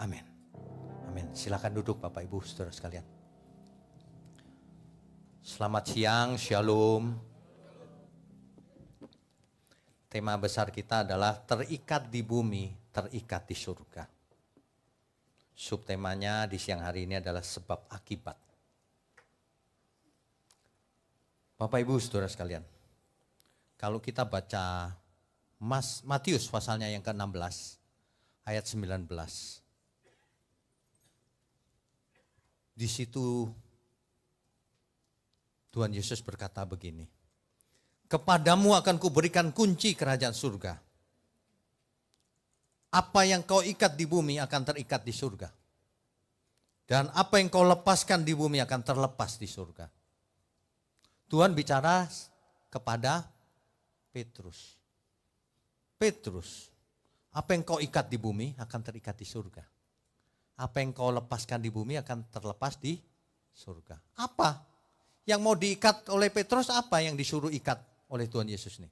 Amin. Amin. Silakan duduk Bapak Ibu Saudara sekalian. Selamat siang, Shalom. Tema besar kita adalah terikat di bumi, terikat di surga. Subtemanya di siang hari ini adalah sebab akibat. Bapak Ibu Saudara sekalian, kalau kita baca Matius pasalnya yang ke-16 ayat 19. Di situ Tuhan Yesus berkata begini, kepadamu akan kuberikan kunci kerajaan surga. Apa yang kau ikat di bumi akan terikat di surga. Dan apa yang kau lepaskan di bumi akan terlepas di surga. Tuhan bicara kepada Petrus. Petrus, apa yang kau ikat di bumi akan terikat di surga. Apa yang kau lepaskan di bumi akan terlepas di surga. Apa? Yang mau diikat oleh Petrus apa yang disuruh ikat oleh Tuhan Yesus nih?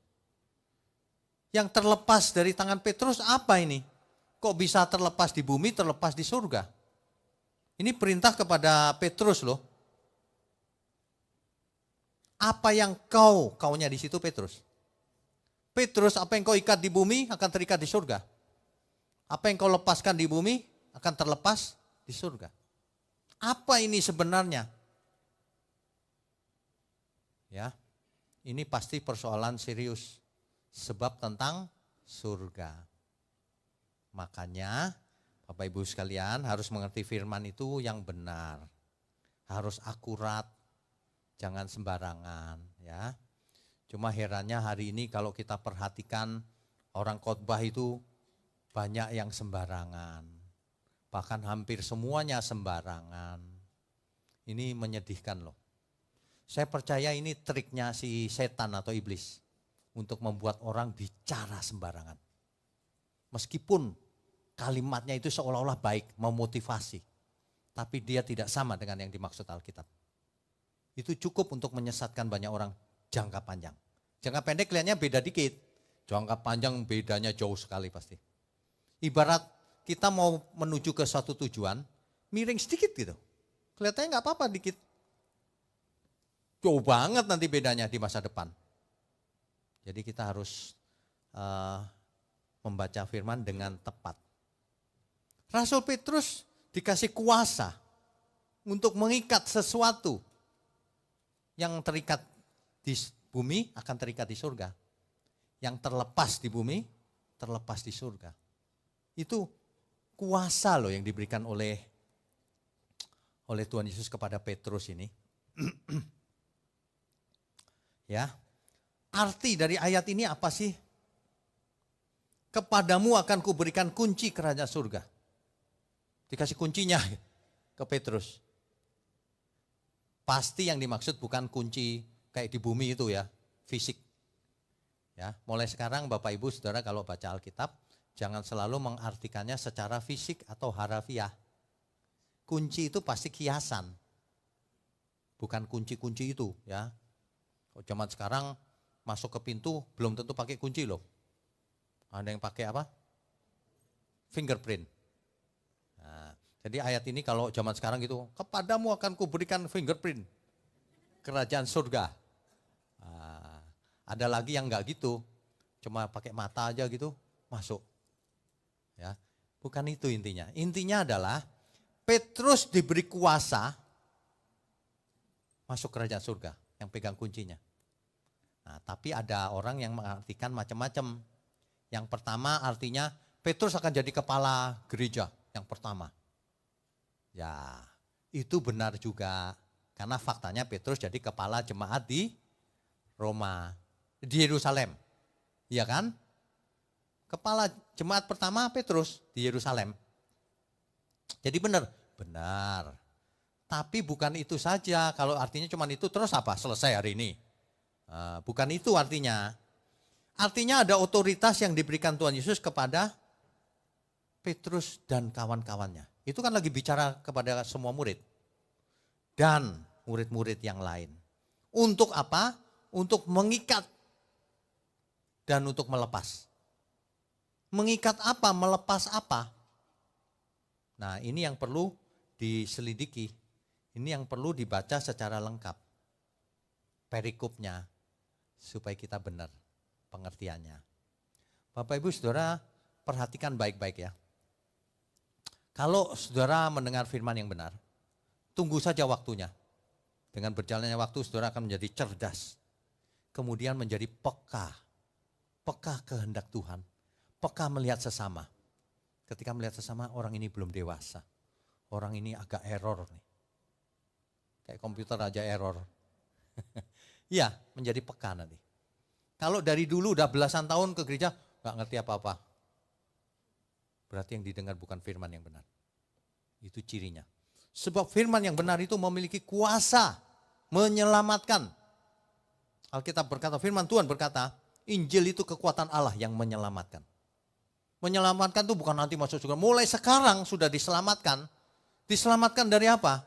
Yang terlepas dari tangan Petrus apa ini? Kok bisa terlepas di bumi, terlepas di surga? Ini perintah kepada Petrus loh. Apa yang kaunya di situ Petrus? Petrus, apa yang kau ikat di bumi akan terikat di surga. Apa yang kau lepaskan di bumi akan terlepas di surga. Apa ini sebenarnya? Ya, ini pasti persoalan serius. Sebab tentang surga. Makanya Bapak Ibu sekalian harus mengerti firman itu yang benar. Harus akurat, jangan sembarangan ya. Cuma herannya hari ini kalau kita perhatikan orang khotbah itu banyak yang sembarangan. Bahkan hampir semuanya sembarangan. Ini menyedihkan loh. Saya percaya ini triknya si setan atau iblis untuk membuat orang bicara sembarangan. Meskipun kalimatnya itu seolah-olah baik, memotivasi. Tapi dia tidak sama dengan yang dimaksud Alkitab. Itu cukup untuk menyesatkan banyak orang jangka panjang. Jangka pendek kelihatannya beda dikit. Jangka panjang bedanya jauh sekali pasti. Ibarat kita mau menuju ke suatu tujuan, miring sedikit gitu. Kelihatannya nggak apa-apa dikit. Jauh banget nanti bedanya di masa depan. Jadi kita harus membaca firman dengan tepat. Rasul Petrus dikasih kuasa untuk mengikat sesuatu yang terikat di bumi akan terikat di surga. Yang terlepas di bumi, terlepas di surga. Itu kuasa loh yang diberikan oleh Tuhan Yesus kepada Petrus ini. Ya, arti dari ayat ini apa sih? Kepadamu akan kuberikan kunci kerajaan surga. Dikasih kuncinya ke Petrus. Pasti yang dimaksud bukan kunci kayak di bumi itu ya, fisik. Ya, mulai sekarang Bapak Ibu Saudara kalau baca Alkitab, jangan selalu mengartikannya secara fisik atau harafiah. Kunci itu pasti kiasan. Bukan kunci-kunci itu ya. Kalau zaman sekarang masuk ke pintu belum tentu pakai kunci loh. Ada yang pakai apa? Fingerprint. Nah, jadi ayat ini kalau zaman sekarang gitu, kepadamu akan kuberikan fingerprint kerajaan surga. Nah, ada lagi yang enggak gitu, cuma pakai mata aja gitu masuk. Ya, bukan itu intinya. Intinya adalah Petrus diberi kuasa masuk kerajaan surga, yang pegang kuncinya. Nah, tapi ada orang yang mengartikan macam-macam. Yang pertama artinya Petrus akan jadi kepala gereja yang pertama. Ya, itu benar juga. Karena faktanya Petrus jadi kepala jemaat di Roma, di Yerusalem. Iya kan? Kepala jemaat pertama Petrus di Yerusalem. Jadi benar. Tapi bukan itu saja. Kalau artinya cuma itu terus apa? Selesai hari ini. Bukan itu artinya. Artinya ada otoritas yang diberikan Tuhan Yesus kepada Petrus dan kawan-kawannya. Itu kan lagi bicara kepada semua murid. Dan murid-murid yang lain. Untuk apa? Untuk mengikat dan untuk melepas. Mengikat apa? Melepas apa? Nah, ini yang perlu diselidiki. Ini yang perlu dibaca secara lengkap. Perikopnya supaya kita benar pengertiannya. Bapak Ibu Saudara, perhatikan baik-baik ya. Kalau saudara mendengar firman yang benar, tunggu saja waktunya. Dengan berjalannya waktu saudara akan menjadi cerdas. Kemudian menjadi peka. Peka kehendak Tuhan. Peka melihat sesama. Ketika melihat sesama, orang ini belum dewasa. Orang ini agak error nih. Kayak komputer aja error. Iya, menjadi peka nanti. Kalau dari dulu udah belasan tahun ke gereja, gak ngerti apa-apa. Berarti yang didengar bukan firman yang benar. Itu cirinya. Sebab firman yang benar itu memiliki kuasa menyelamatkan. Alkitab berkata, firman Tuhan berkata, Injil itu kekuatan Allah yang menyelamatkan. Menyelamatkan itu bukan nanti masuk surga. Mulai sekarang sudah diselamatkan. Diselamatkan dari apa?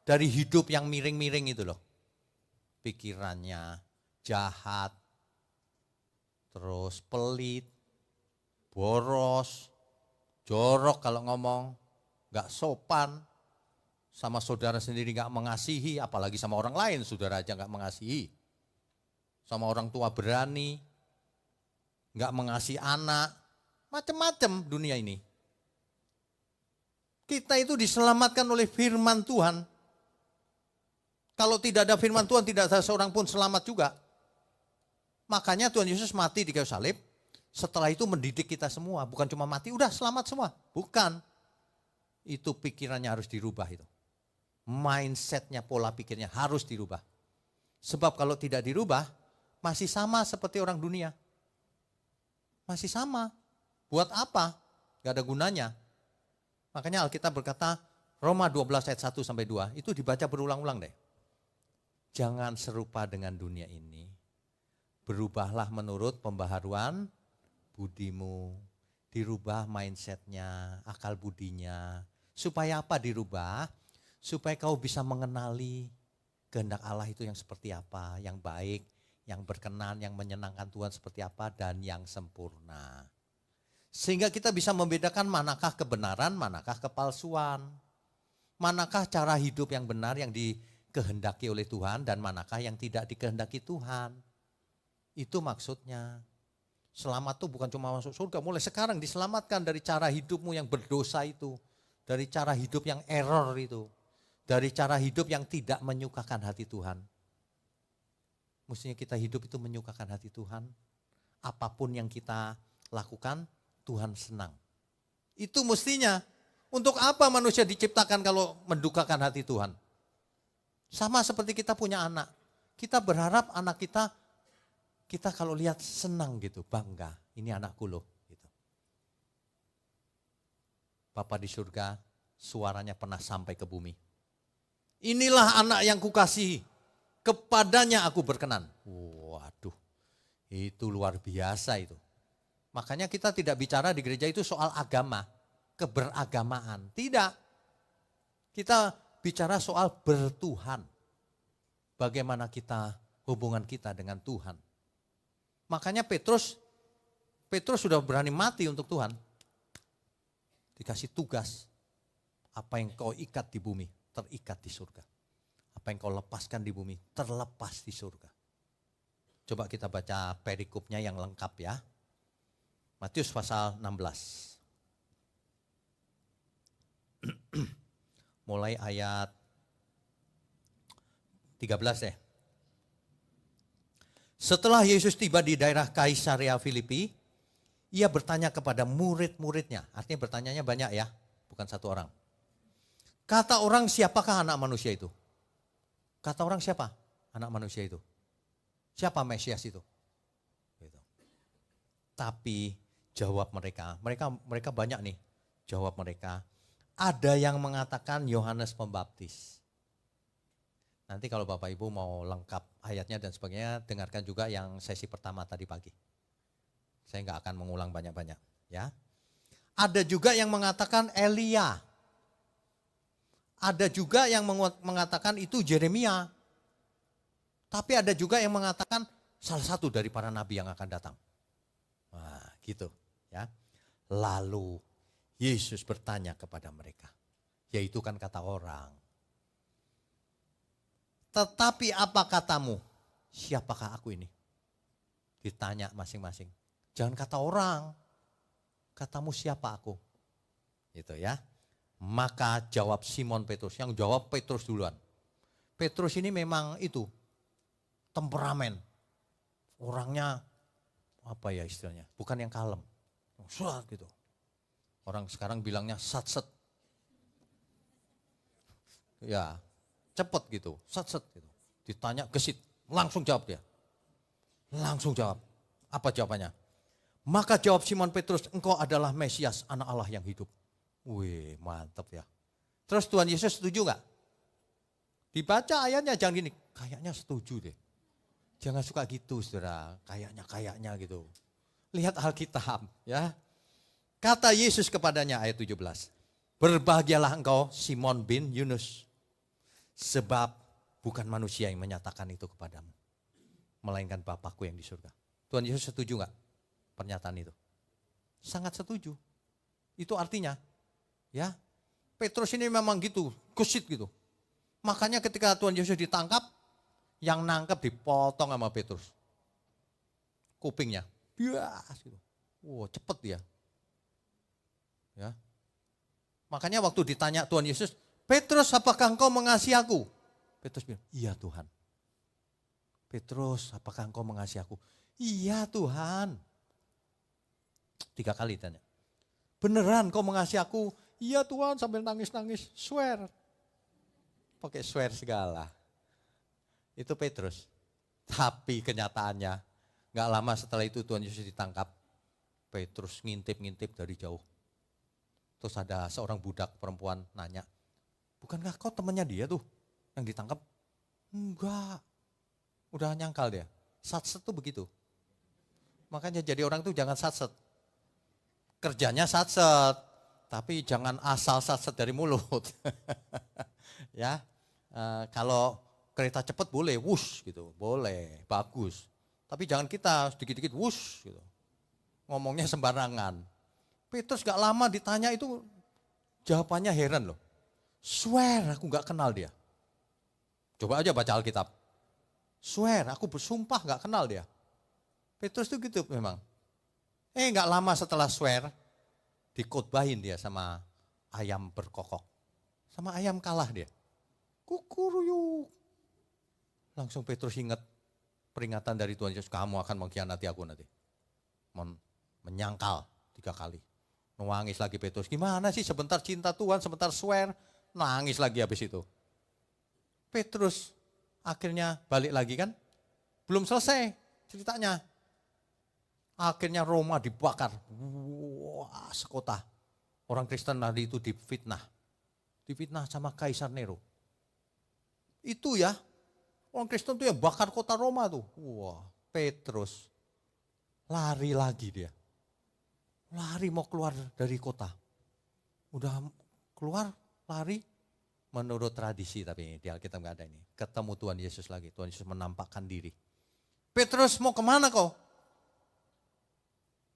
Dari hidup yang miring-miring itu loh. Pikirannya jahat, terus pelit, boros, jorok kalau ngomong, gak sopan, sama saudara sendiri gak mengasihi, apalagi sama orang lain saudara aja gak mengasihi. Sama orang tua berani, gak mengasihi anak, macam-macam dunia ini. Kita itu diselamatkan oleh firman Tuhan. Kalau tidak ada firman Tuhan, tidak ada seorang pun selamat juga. Makanya Tuhan Yesus mati di kayu salib, setelah itu mendidik kita semua. Bukan cuma mati, udah selamat semua. Bukan. Itu pikirannya harus dirubah itu. Mindsetnya, pola pikirnya harus dirubah. Sebab kalau tidak dirubah, masih sama seperti orang dunia. Masih sama. Buat apa? Gak ada gunanya. Makanya Alkitab berkata, Roma 12 ayat 1 sampai 2, itu dibaca berulang-ulang deh. Jangan serupa dengan dunia ini. Berubahlah menurut pembaharuan budimu. Dirubah mindsetnya, akal budinya. Supaya apa dirubah? Supaya kau bisa mengenali kehendak Allah itu yang seperti apa, yang baik, yang berkenan, yang menyenangkan Tuhan seperti apa, dan yang sempurna. Sehingga kita bisa membedakan manakah kebenaran, manakah kepalsuan. Manakah cara hidup yang benar yang dikehendaki oleh Tuhan dan manakah yang tidak dikehendaki Tuhan. Itu maksudnya. Selamat itu bukan cuma masuk surga, mulai sekarang diselamatkan dari cara hidupmu yang berdosa itu. Dari cara hidup yang error itu. Dari cara hidup yang tidak menyukakan hati Tuhan. Mestinya kita hidup itu menyukakan hati Tuhan. Apapun yang kita lakukan, Tuhan senang. Itu mestinya. Untuk apa manusia diciptakan kalau mendukakan hati Tuhan? Sama seperti kita punya anak. Kita berharap anak kita kalau lihat senang gitu, bangga. Ini anakku loh. Gitu. Bapa di surga, suaranya pernah sampai ke bumi. Inilah anak yang kukasihi, kepadanya aku berkenan. Waduh, itu luar biasa itu. Makanya kita tidak bicara di gereja itu soal agama, keberagamaan. Tidak. Kita bicara soal bertuhan. Bagaimana hubungan kita dengan Tuhan. Makanya Petrus sudah berani mati untuk Tuhan. Dikasih tugas. Apa yang kau ikat di bumi, terikat di surga. Apa yang kau lepaskan di bumi, terlepas di surga. Coba kita baca perikopnya yang lengkap ya. Matius pasal 16. Mulai ayat 13 ya. Setelah Yesus tiba di daerah Kaisarea Filipi, ia bertanya kepada murid-muridnya. Artinya bertanyanya banyak ya, bukan satu orang. Kata orang, siapakah anak manusia itu? Kata orang, siapa anak manusia itu? Siapa Mesias itu? Gitu. Tapi jawab mereka banyak nih. Jawab mereka, ada yang mengatakan Yohanes Pembaptis. Nanti kalau Bapak Ibu mau lengkap ayatnya dan sebagainya, dengarkan juga yang sesi pertama tadi pagi. Saya nggak akan mengulang banyak-banyak, ya. Ada juga yang mengatakan Elia. Ada juga yang mengatakan itu Yeremia. Tapi ada juga yang mengatakan salah satu dari para nabi yang akan datang. Nah, gitu, ya. Lalu Yesus bertanya kepada mereka. Yaitu kan kata orang. Tetapi apa katamu? Siapakah aku ini? Ditanya masing-masing. Jangan kata orang. Katamu siapa aku? Gitu ya. Maka jawab Simon Petrus. Yang jawab Petrus duluan. Petrus ini memang itu. Temperamen. Orangnya apa ya istilahnya? Bukan yang kalem. Suat gitu. Orang sekarang bilangnya satset. Ya, cepet gitu, satset gitu. Ditanya gesit, langsung jawab dia. Langsung jawab. Apa jawabannya? Maka jawab Simon Petrus, engkau adalah Mesias, anak Allah yang hidup. Wih, mantap ya. Terus Tuhan Yesus setuju gak? Dibaca ayatnya jangan gini, kayaknya setuju deh. Jangan suka gitu saudara, kayaknya gitu. Lihat Alkitab ya. Kata Yesus kepadanya ayat 17. Berbahagialah engkau Simon bin Yunus. Sebab bukan manusia yang menyatakan itu kepadamu. Melainkan Bapakku yang di surga. Tuhan Yesus setuju gak pernyataan itu? Sangat setuju. Itu artinya ya Petrus ini memang gitu, kusit gitu. Makanya ketika Tuhan Yesus ditangkap, yang nangkep dipotong sama Petrus. Kupingnya, bias gitu. Wow, cepet dia. Ya. Makanya waktu ditanya Tuhan Yesus, Petrus apakah engkau mengasihi aku? Petrus bilang, iya Tuhan. Petrus apakah engkau mengasihi aku? Iya Tuhan. 3 kali tanya. Beneran kau mengasihi aku? Iya Tuhan, sambil nangis-nangis, swear. Pakai swear segala. Itu Petrus. Tapi kenyataannya, gak lama setelah itu Tuhan Yesus ditangkap. Petrus ngintip-ngintip dari jauh. Terus ada seorang budak perempuan nanya, bukankah kau temannya dia tuh yang ditangkap? Enggak, udah nyangkal dia. Satset tuh begitu. Makanya jadi orang tuh jangan satset. Kerjanya satset, tapi jangan asal satset dari mulut. Ya, kalau kereta cepat boleh, wush gitu, boleh, bagus. Tapi jangan kita sedikit-sedikit wush gitu. Ngomongnya sembarangan. Petrus gak lama ditanya itu jawabannya heran loh. Swear aku gak kenal dia. Coba aja baca Alkitab. Swear aku bersumpah gak kenal dia. Petrus itu gitu memang. Gak lama setelah swear dikotbahin dia sama ayam berkokok. Sama ayam kalah dia. Kukuruyuk. Langsung Petrus ingat peringatan dari Tuhan Yesus. Kamu akan mengkhianati aku nanti. Menyangkal 3 kali. Nangis lagi Petrus, gimana sih sebentar cinta Tuhan, sebentar swear, nangis lagi habis itu. Petrus akhirnya balik lagi kan, belum selesai ceritanya. Akhirnya Roma dibakar, wah sekota. Orang Kristen tadi itu difitnah sama Kaisar Nero. Itu ya, orang Kristen tuh yang bakar kota Roma tuh. Wah, Petrus lari lagi dia. Lari mau keluar dari kota. Udah keluar, lari. Menurut tradisi tapi di Alkitab gak ada ini. Ketemu Tuhan Yesus lagi. Tuhan Yesus menampakkan diri. Petrus mau kemana kau?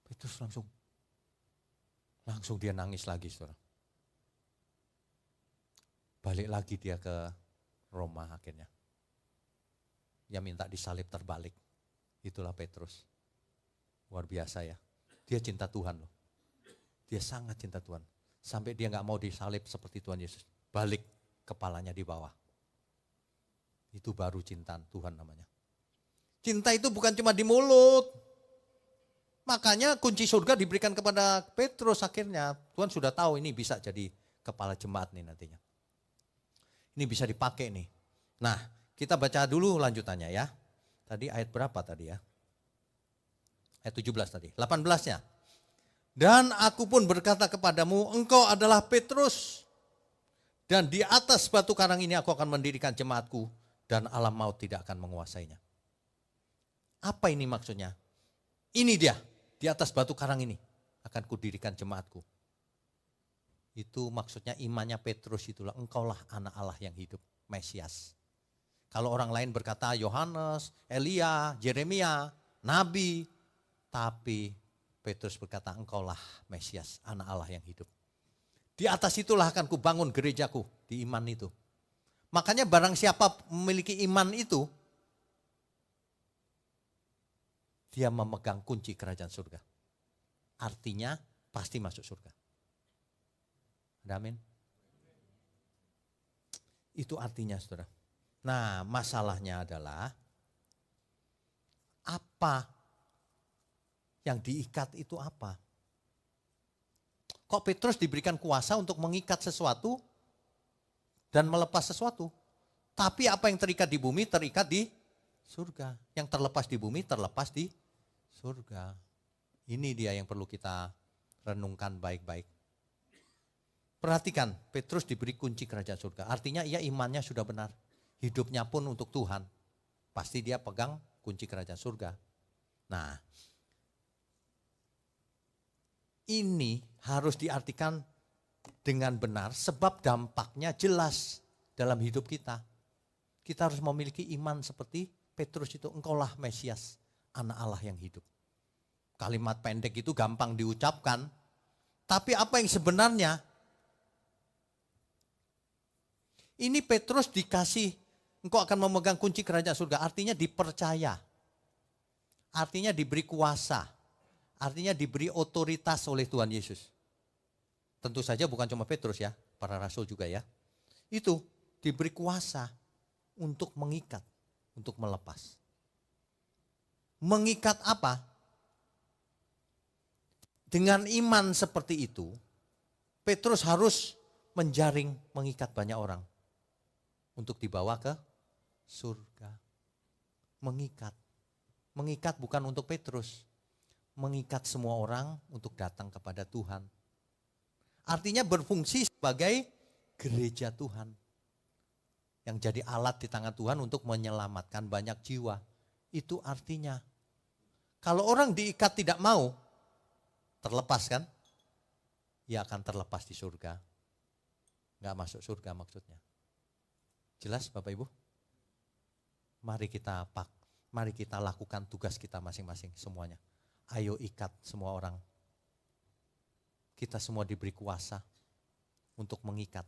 Petrus langsung dia nangis lagi saudara. Balik lagi dia ke Roma akhirnya. Dia minta disalib terbalik. Itulah Petrus. Luar biasa ya. Dia cinta Tuhan loh. Dia sangat cinta Tuhan. Sampai dia gak mau disalib seperti Tuhan Yesus. Balik kepalanya di bawah. Itu baru cinta Tuhan namanya. Cinta itu bukan cuma di mulut. Makanya kunci surga diberikan kepada Petrus akhirnya. Tuhan sudah tahu ini bisa jadi kepala jemaat nih nantinya. Ini bisa dipakai nih. Nah kita baca dulu lanjutannya ya. Tadi ayat berapa tadi ya? Ayat 17 tadi, 18-nya. Dan aku pun berkata kepadamu, engkau adalah Petrus. Dan di atas batu karang ini aku akan mendirikan jemaatku. Dan alam maut tidak akan menguasainya. Apa ini maksudnya? Ini dia, di atas batu karang ini akan kudirikan jemaatku. Itu maksudnya imannya Petrus itulah, engkaulah anak Allah yang hidup, Mesias. Kalau orang lain berkata Yohanes, Elia, Yeremia, Nabi. Tapi Petrus berkata engkaulah Mesias, anak Allah yang hidup. Di atas itulah akan kubangun gerejaku, di iman itu. Makanya barang siapa memiliki iman itu, dia memegang kunci kerajaan surga. Artinya pasti masuk surga. Amin. Itu artinya, saudara. Nah, masalahnya adalah apa yang diikat itu apa? Kok Petrus diberikan kuasa untuk mengikat sesuatu dan melepas sesuatu? Tapi apa yang terikat di bumi terikat di surga. Yang terlepas di bumi terlepas di surga. Ini dia yang perlu kita renungkan baik-baik. Perhatikan, Petrus diberi kunci kerajaan surga. Artinya ia imannya sudah benar. Hidupnya pun untuk Tuhan. Pasti dia pegang kunci kerajaan surga. Nah, ini harus diartikan dengan benar sebab dampaknya jelas dalam hidup kita. Kita harus memiliki iman seperti Petrus itu. Engkaulah Mesias, anak Allah yang hidup. Kalimat pendek itu gampang diucapkan. Tapi apa yang sebenarnya? Ini Petrus dikasih, engkau akan memegang kunci kerajaan surga. Artinya dipercaya. Artinya diberi kuasa. Artinya diberi otoritas oleh Tuhan Yesus. Tentu saja bukan cuma Petrus ya, para rasul juga ya. Itu diberi kuasa untuk mengikat, untuk melepas. Mengikat apa? Dengan iman seperti itu, Petrus harus menjaring, mengikat banyak orang. Untuk dibawa ke surga. Mengikat. Mengikat bukan untuk Petrus. Mengikat semua orang untuk datang kepada Tuhan. Artinya berfungsi sebagai gereja Tuhan. Yang jadi alat di tangan Tuhan untuk menyelamatkan banyak jiwa. Itu artinya. Kalau orang diikat tidak mau, terlepas kan? Ia akan terlepas di surga. Enggak masuk surga maksudnya. Jelas Bapak Ibu? Mari kita lakukan tugas kita masing-masing semuanya. Ayo ikat semua orang. Kita semua diberi kuasa untuk mengikat.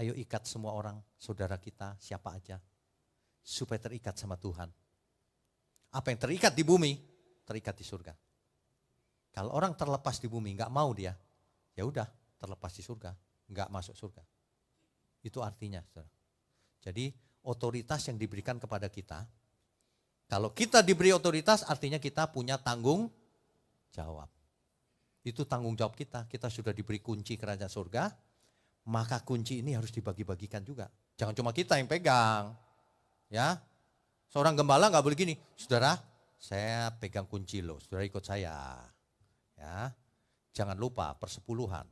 Ayo ikat semua orang, saudara kita, siapa aja. Supaya terikat sama Tuhan. Apa yang terikat di bumi, terikat di surga. Kalau orang terlepas di bumi, enggak mau dia, ya udah terlepas di surga, enggak masuk surga. Itu artinya, saudara. Jadi otoritas yang diberikan kepada kita, kalau kita diberi otoritas artinya kita punya tanggung jawab. Itu tanggung jawab kita, kita sudah diberi kunci kerajaan surga, maka kunci ini harus dibagi-bagikan juga. Jangan cuma kita yang pegang. Ya, seorang gembala nggak boleh gini, saudara saya pegang kunci loh, saudara ikut saya. Ya, jangan lupa persepuluhan.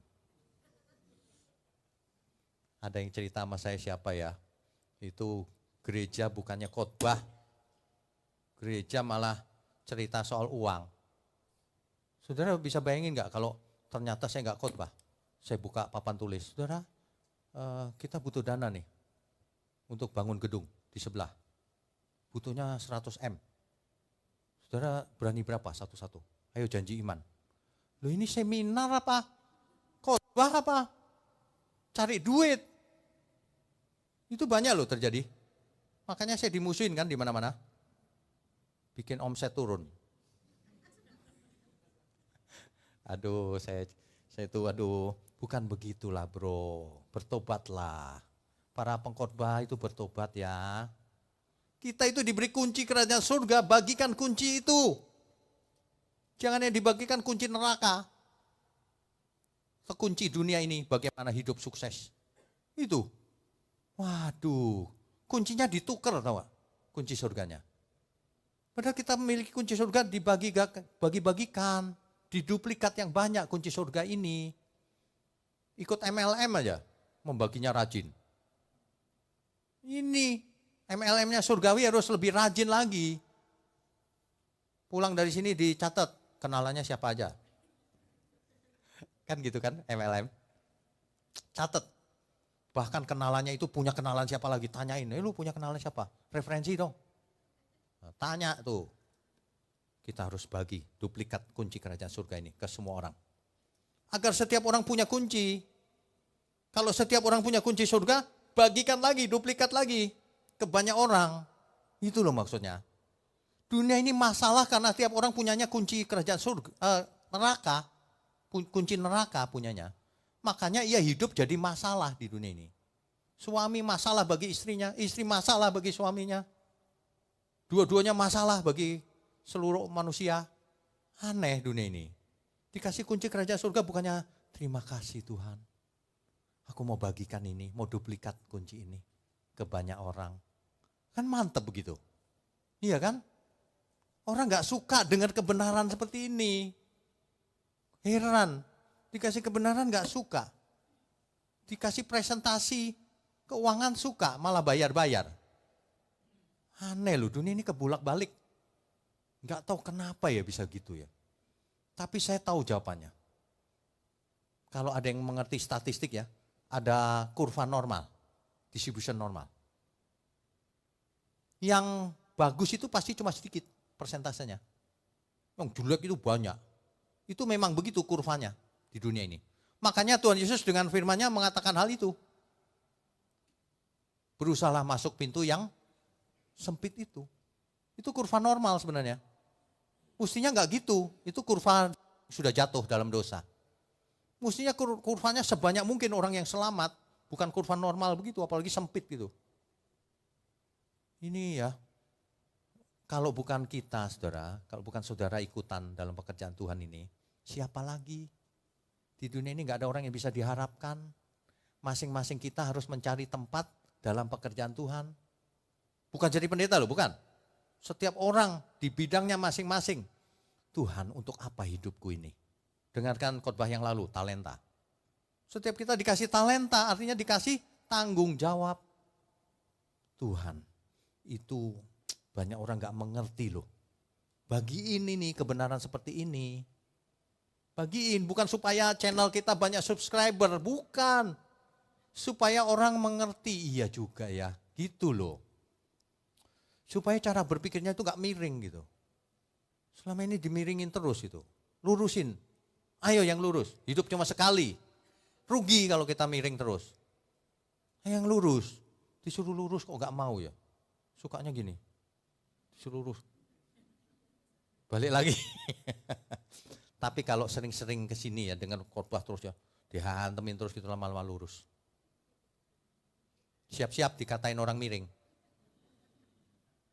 Ada yang cerita sama saya siapa ya? Itu gereja bukannya khotbah, gereja malah cerita soal uang. Saudara bisa bayangin nggak kalau ternyata saya nggak khotbah, saya buka papan tulis, saudara kita butuh dana nih untuk bangun gedung di sebelah, butuhnya 100 M. Saudara berani berapa satu-satu? Ayo janji iman. Loh ini seminar apa? Khotbah apa? Cari duit. Itu banyak loh terjadi. Makanya saya dimusuhin kan di mana-mana. Bikin omset turun. Aduh, saya itu bukan begitulah bro. Bertobatlah. Para pengkhotbah itu bertobat ya. Kita itu diberi kunci kerajaan surga, bagikan kunci itu. Jangan yang dibagikan kunci neraka. Kunci dunia ini bagaimana hidup sukses. Itu. Waduh, kuncinya ditukar tahu gak? Kunci surganya. Padahal kita memiliki kunci surga dibagi-bagikan, diduplikat yang banyak kunci surga ini. Ikut MLM aja, membaginya rajin. Ini MLM-nya surgawi harus lebih rajin lagi. Pulang dari sini dicatat kenalannya siapa aja. Kan gitu kan MLM. Catat. Bahkan kenalannya itu punya kenalan siapa lagi, tanyain, lu punya kenalan siapa? Referensi dong. Nah, tanya tuh. Kita harus bagi duplikat kunci kerajaan surga ini ke semua orang. Agar setiap orang punya kunci. Kalau setiap orang punya kunci surga, bagikan lagi, duplikat lagi ke banyak orang. Itu loh maksudnya. Dunia ini masalah karena setiap orang punyanya kunci kerajaan surga, neraka, kunci neraka punyanya. Makanya ia hidup jadi masalah di dunia ini. Suami masalah bagi istrinya, istri masalah bagi suaminya. Dua-duanya masalah bagi seluruh manusia. Aneh dunia ini. Dikasih kunci kerajaan surga bukannya terima kasih Tuhan. Aku mau bagikan ini, mau duplikat kunci ini ke banyak orang. Kan mantep begitu. Iya kan? Orang gak suka dengan kebenaran seperti ini. Heran, dikasih kebenaran gak suka. Dikasih presentasi keuangan suka, malah bayar-bayar. Aneh loh, dunia ini kebulak-balik. Gak tahu kenapa ya bisa gitu ya. Tapi saya tahu jawabannya. Kalau ada yang mengerti statistik ya, ada kurva normal, distribution normal. Yang bagus itu pasti cuma sedikit persentasenya. Yang jelek itu banyak. Itu memang begitu kurvanya di dunia ini. Makanya Tuhan Yesus dengan firman-Nya mengatakan hal itu. Berusahalah masuk pintu yang sempit itu. Itu kurva normal sebenarnya. Mestinya enggak gitu. Itu kurva sudah jatuh dalam dosa. Mestinya kurvanya sebanyak mungkin orang yang selamat. Bukan kurva normal begitu, apalagi sempit gitu. Ini ya, kalau bukan kita saudara, kalau bukan saudara ikutan dalam pekerjaan Tuhan ini, siapa lagi? Di dunia ini gak ada orang yang bisa diharapkan. Masing-masing kita harus mencari tempat dalam pekerjaan Tuhan. Bukan jadi pendeta loh, bukan. Setiap orang di bidangnya masing-masing. Tuhan, untuk apa hidupku ini? Dengarkan khotbah yang lalu, talenta. Setiap kita dikasih talenta, artinya dikasih tanggung jawab. Tuhan, itu banyak orang gak mengerti loh. Bagiin ini kebenaran seperti ini. Bagiin, bukan supaya channel kita banyak subscriber, bukan. Supaya orang mengerti, iya juga ya, gitu loh. Supaya cara berpikirnya itu gak miring gitu. Selama ini dimiringin terus itu, lurusin. Ayo yang lurus, hidup cuma sekali. Rugi kalau kita miring terus. Yang lurus, disuruh lurus kok gak mau ya. Sukanya gini, disuruh lurus. Balik lagi. Tapi kalau sering-sering kesini ya dengan khotbah terus ya, dihantemin terus gitu lama-lama lurus. Siap-siap dikatain orang miring.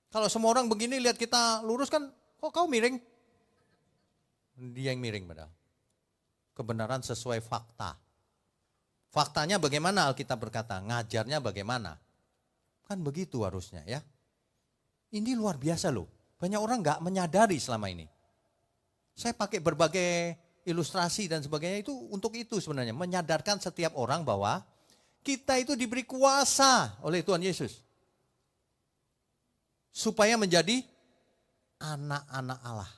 Kalau semua orang begini lihat kita lurus kan, kok kau miring? Dia yang miring padahal. Kebenaran sesuai fakta. Faktanya bagaimana Alkitab berkata, ngajarnya bagaimana? Kan begitu harusnya ya. Ini luar biasa loh. Banyak orang gak menyadari selama ini. Saya pakai berbagai ilustrasi dan sebagainya itu untuk itu sebenarnya. Menyadarkan setiap orang bahwa kita itu diberi kuasa oleh Tuhan Yesus. Supaya menjadi anak-anak Allah.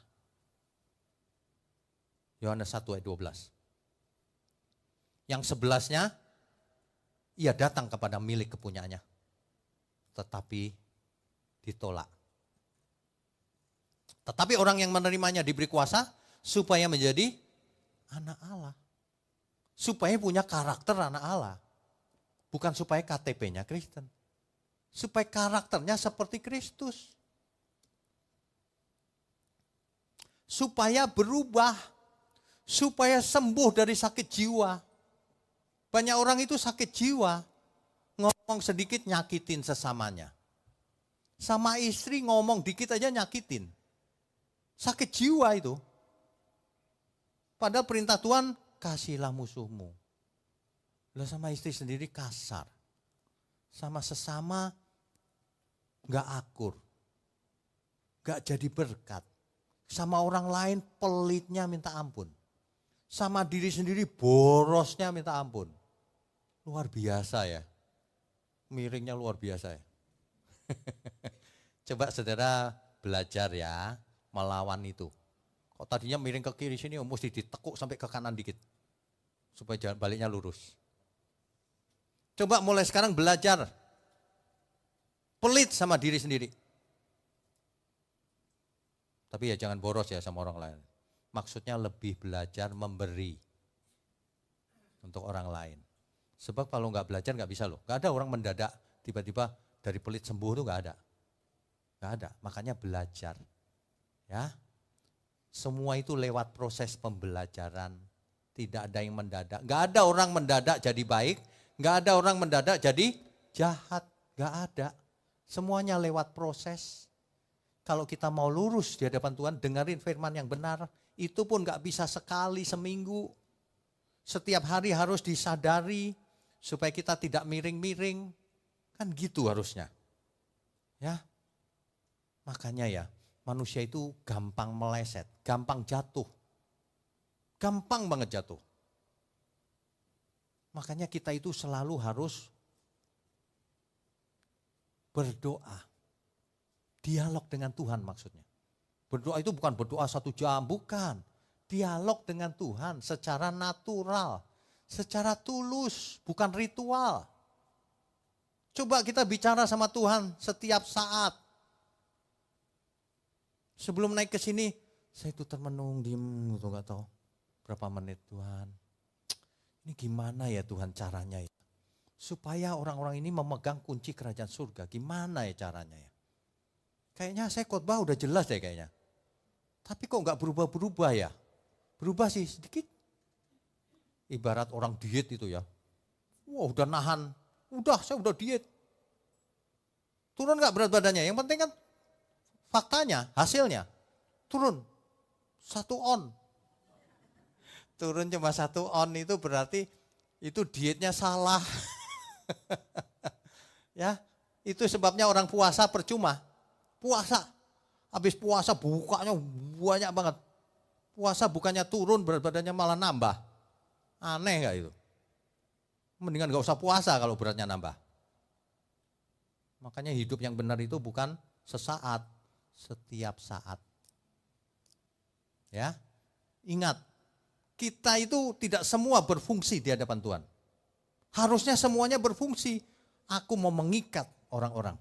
Yohanes 1 ayat 12. Yang 11-nya, ia datang kepada milik kepunyaannya. Tetapi ditolak. Tetapi orang yang menerimanya diberi kuasa supaya menjadi anak Allah. Supaya punya karakter anak Allah. Bukan supaya KTP-nya Kristen. Supaya karakternya seperti Kristus. Supaya berubah. Supaya sembuh dari sakit jiwa. Banyak orang itu sakit jiwa. Ngomong sedikit nyakitin sesamanya. Sama istri ngomong dikit aja nyakitin. Sakit jiwa itu. Padahal perintah Tuhan, kasihilah musuhmu. Lah sama istri sendiri kasar. Sama sesama gak akur. Gak jadi berkat. Sama orang lain pelitnya minta ampun. Sama diri sendiri borosnya minta ampun. Luar biasa ya. Miringnya luar biasa ya. Coba saudara belajar ya melawan itu. Kok tadinya miring ke kiri sini mesti ditekuk sampai ke kanan dikit. Supaya jalan baliknya lurus. Coba mulai sekarang belajar pelit sama diri sendiri. Tapi ya jangan boros ya sama orang lain. Maksudnya lebih belajar memberi untuk orang lain. Sebab kalau nggak belajar nggak bisa loh. Nggak ada orang mendadak tiba-tiba dari pelit sembuh tuh nggak ada. Nggak ada, makanya belajar. Ya, semua itu lewat proses pembelajaran. Tidak ada yang mendadak. Nggak ada orang mendadak jadi baik, nggak ada orang mendadak jadi jahat. Nggak ada. Semuanya lewat proses. Kalau kita mau lurus di hadapan Tuhan, dengerin firman yang benar, itu pun nggak bisa sekali seminggu. Setiap hari harus disadari supaya kita tidak miring-miring. Kan gitu harusnya. Ya. Makanya ya, manusia itu gampang meleset, gampang jatuh. Gampang banget jatuh. Makanya kita itu selalu harus berdoa. Dialog dengan Tuhan maksudnya. Berdoa itu bukan berdoa 1 jam, bukan. Dialog dengan Tuhan secara natural, secara tulus, bukan ritual. Coba kita bicara sama Tuhan setiap saat. Sebelum naik ke sini, saya itu termenung, diem gitu, gak tahu berapa menit. Tuhan, ini gimana ya Tuhan caranya ya? Supaya orang-orang ini memegang kunci kerajaan surga, gimana ya caranya ya? Kayaknya saya khotbah udah jelas deh kayaknya. Tapi kok gak berubah-berubah ya? Berubah sih sedikit. Ibarat orang diet itu ya. Wah udah nahan, saya udah diet. Turun gak berat badannya? Yang penting kan faktanya, hasilnya turun 1 on. Turun cuma 1 on itu berarti itu dietnya salah. Ya, itu sebabnya orang puasa percuma. Puasa, habis puasa bukanya banyak banget. Puasa bukannya turun berat badannya malah nambah. Aneh gak itu? Mendingan gak usah puasa kalau beratnya nambah. Makanya hidup yang benar itu bukan sesaat, setiap saat. Ya, ingat, kita itu tidak semua berfungsi di hadapan Tuhan. Harusnya semuanya berfungsi. Aku mau mengikat orang-orang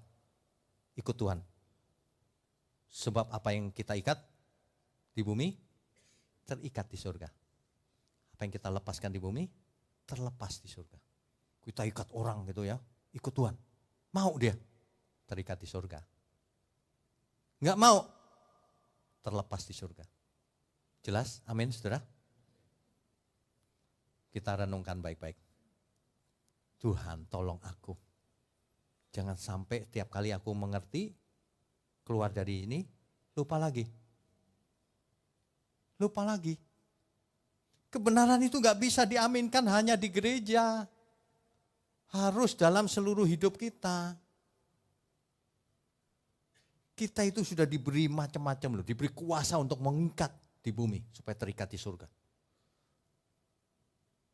ikut Tuhan. Sebab apa yang kita ikat di bumi, terikat di surga. Apa yang kita lepaskan di bumi, terlepas di surga. Kita ikat orang gitu ya, ikut Tuhan. Mau dia, terikat di surga. Enggak mau, terlepas di surga. Jelas? Amin, saudara? Kita renungkan baik-baik. Tuhan, tolong aku. Jangan sampai tiap kali aku mengerti, keluar dari ini, lupa lagi. Lupa lagi. Kebenaran itu gak bisa diaminkan hanya di gereja. Harus dalam seluruh hidup kita. Kita itu sudah diberi macam-macam loh, diberi kuasa untuk mengikat di bumi supaya terikat di surga.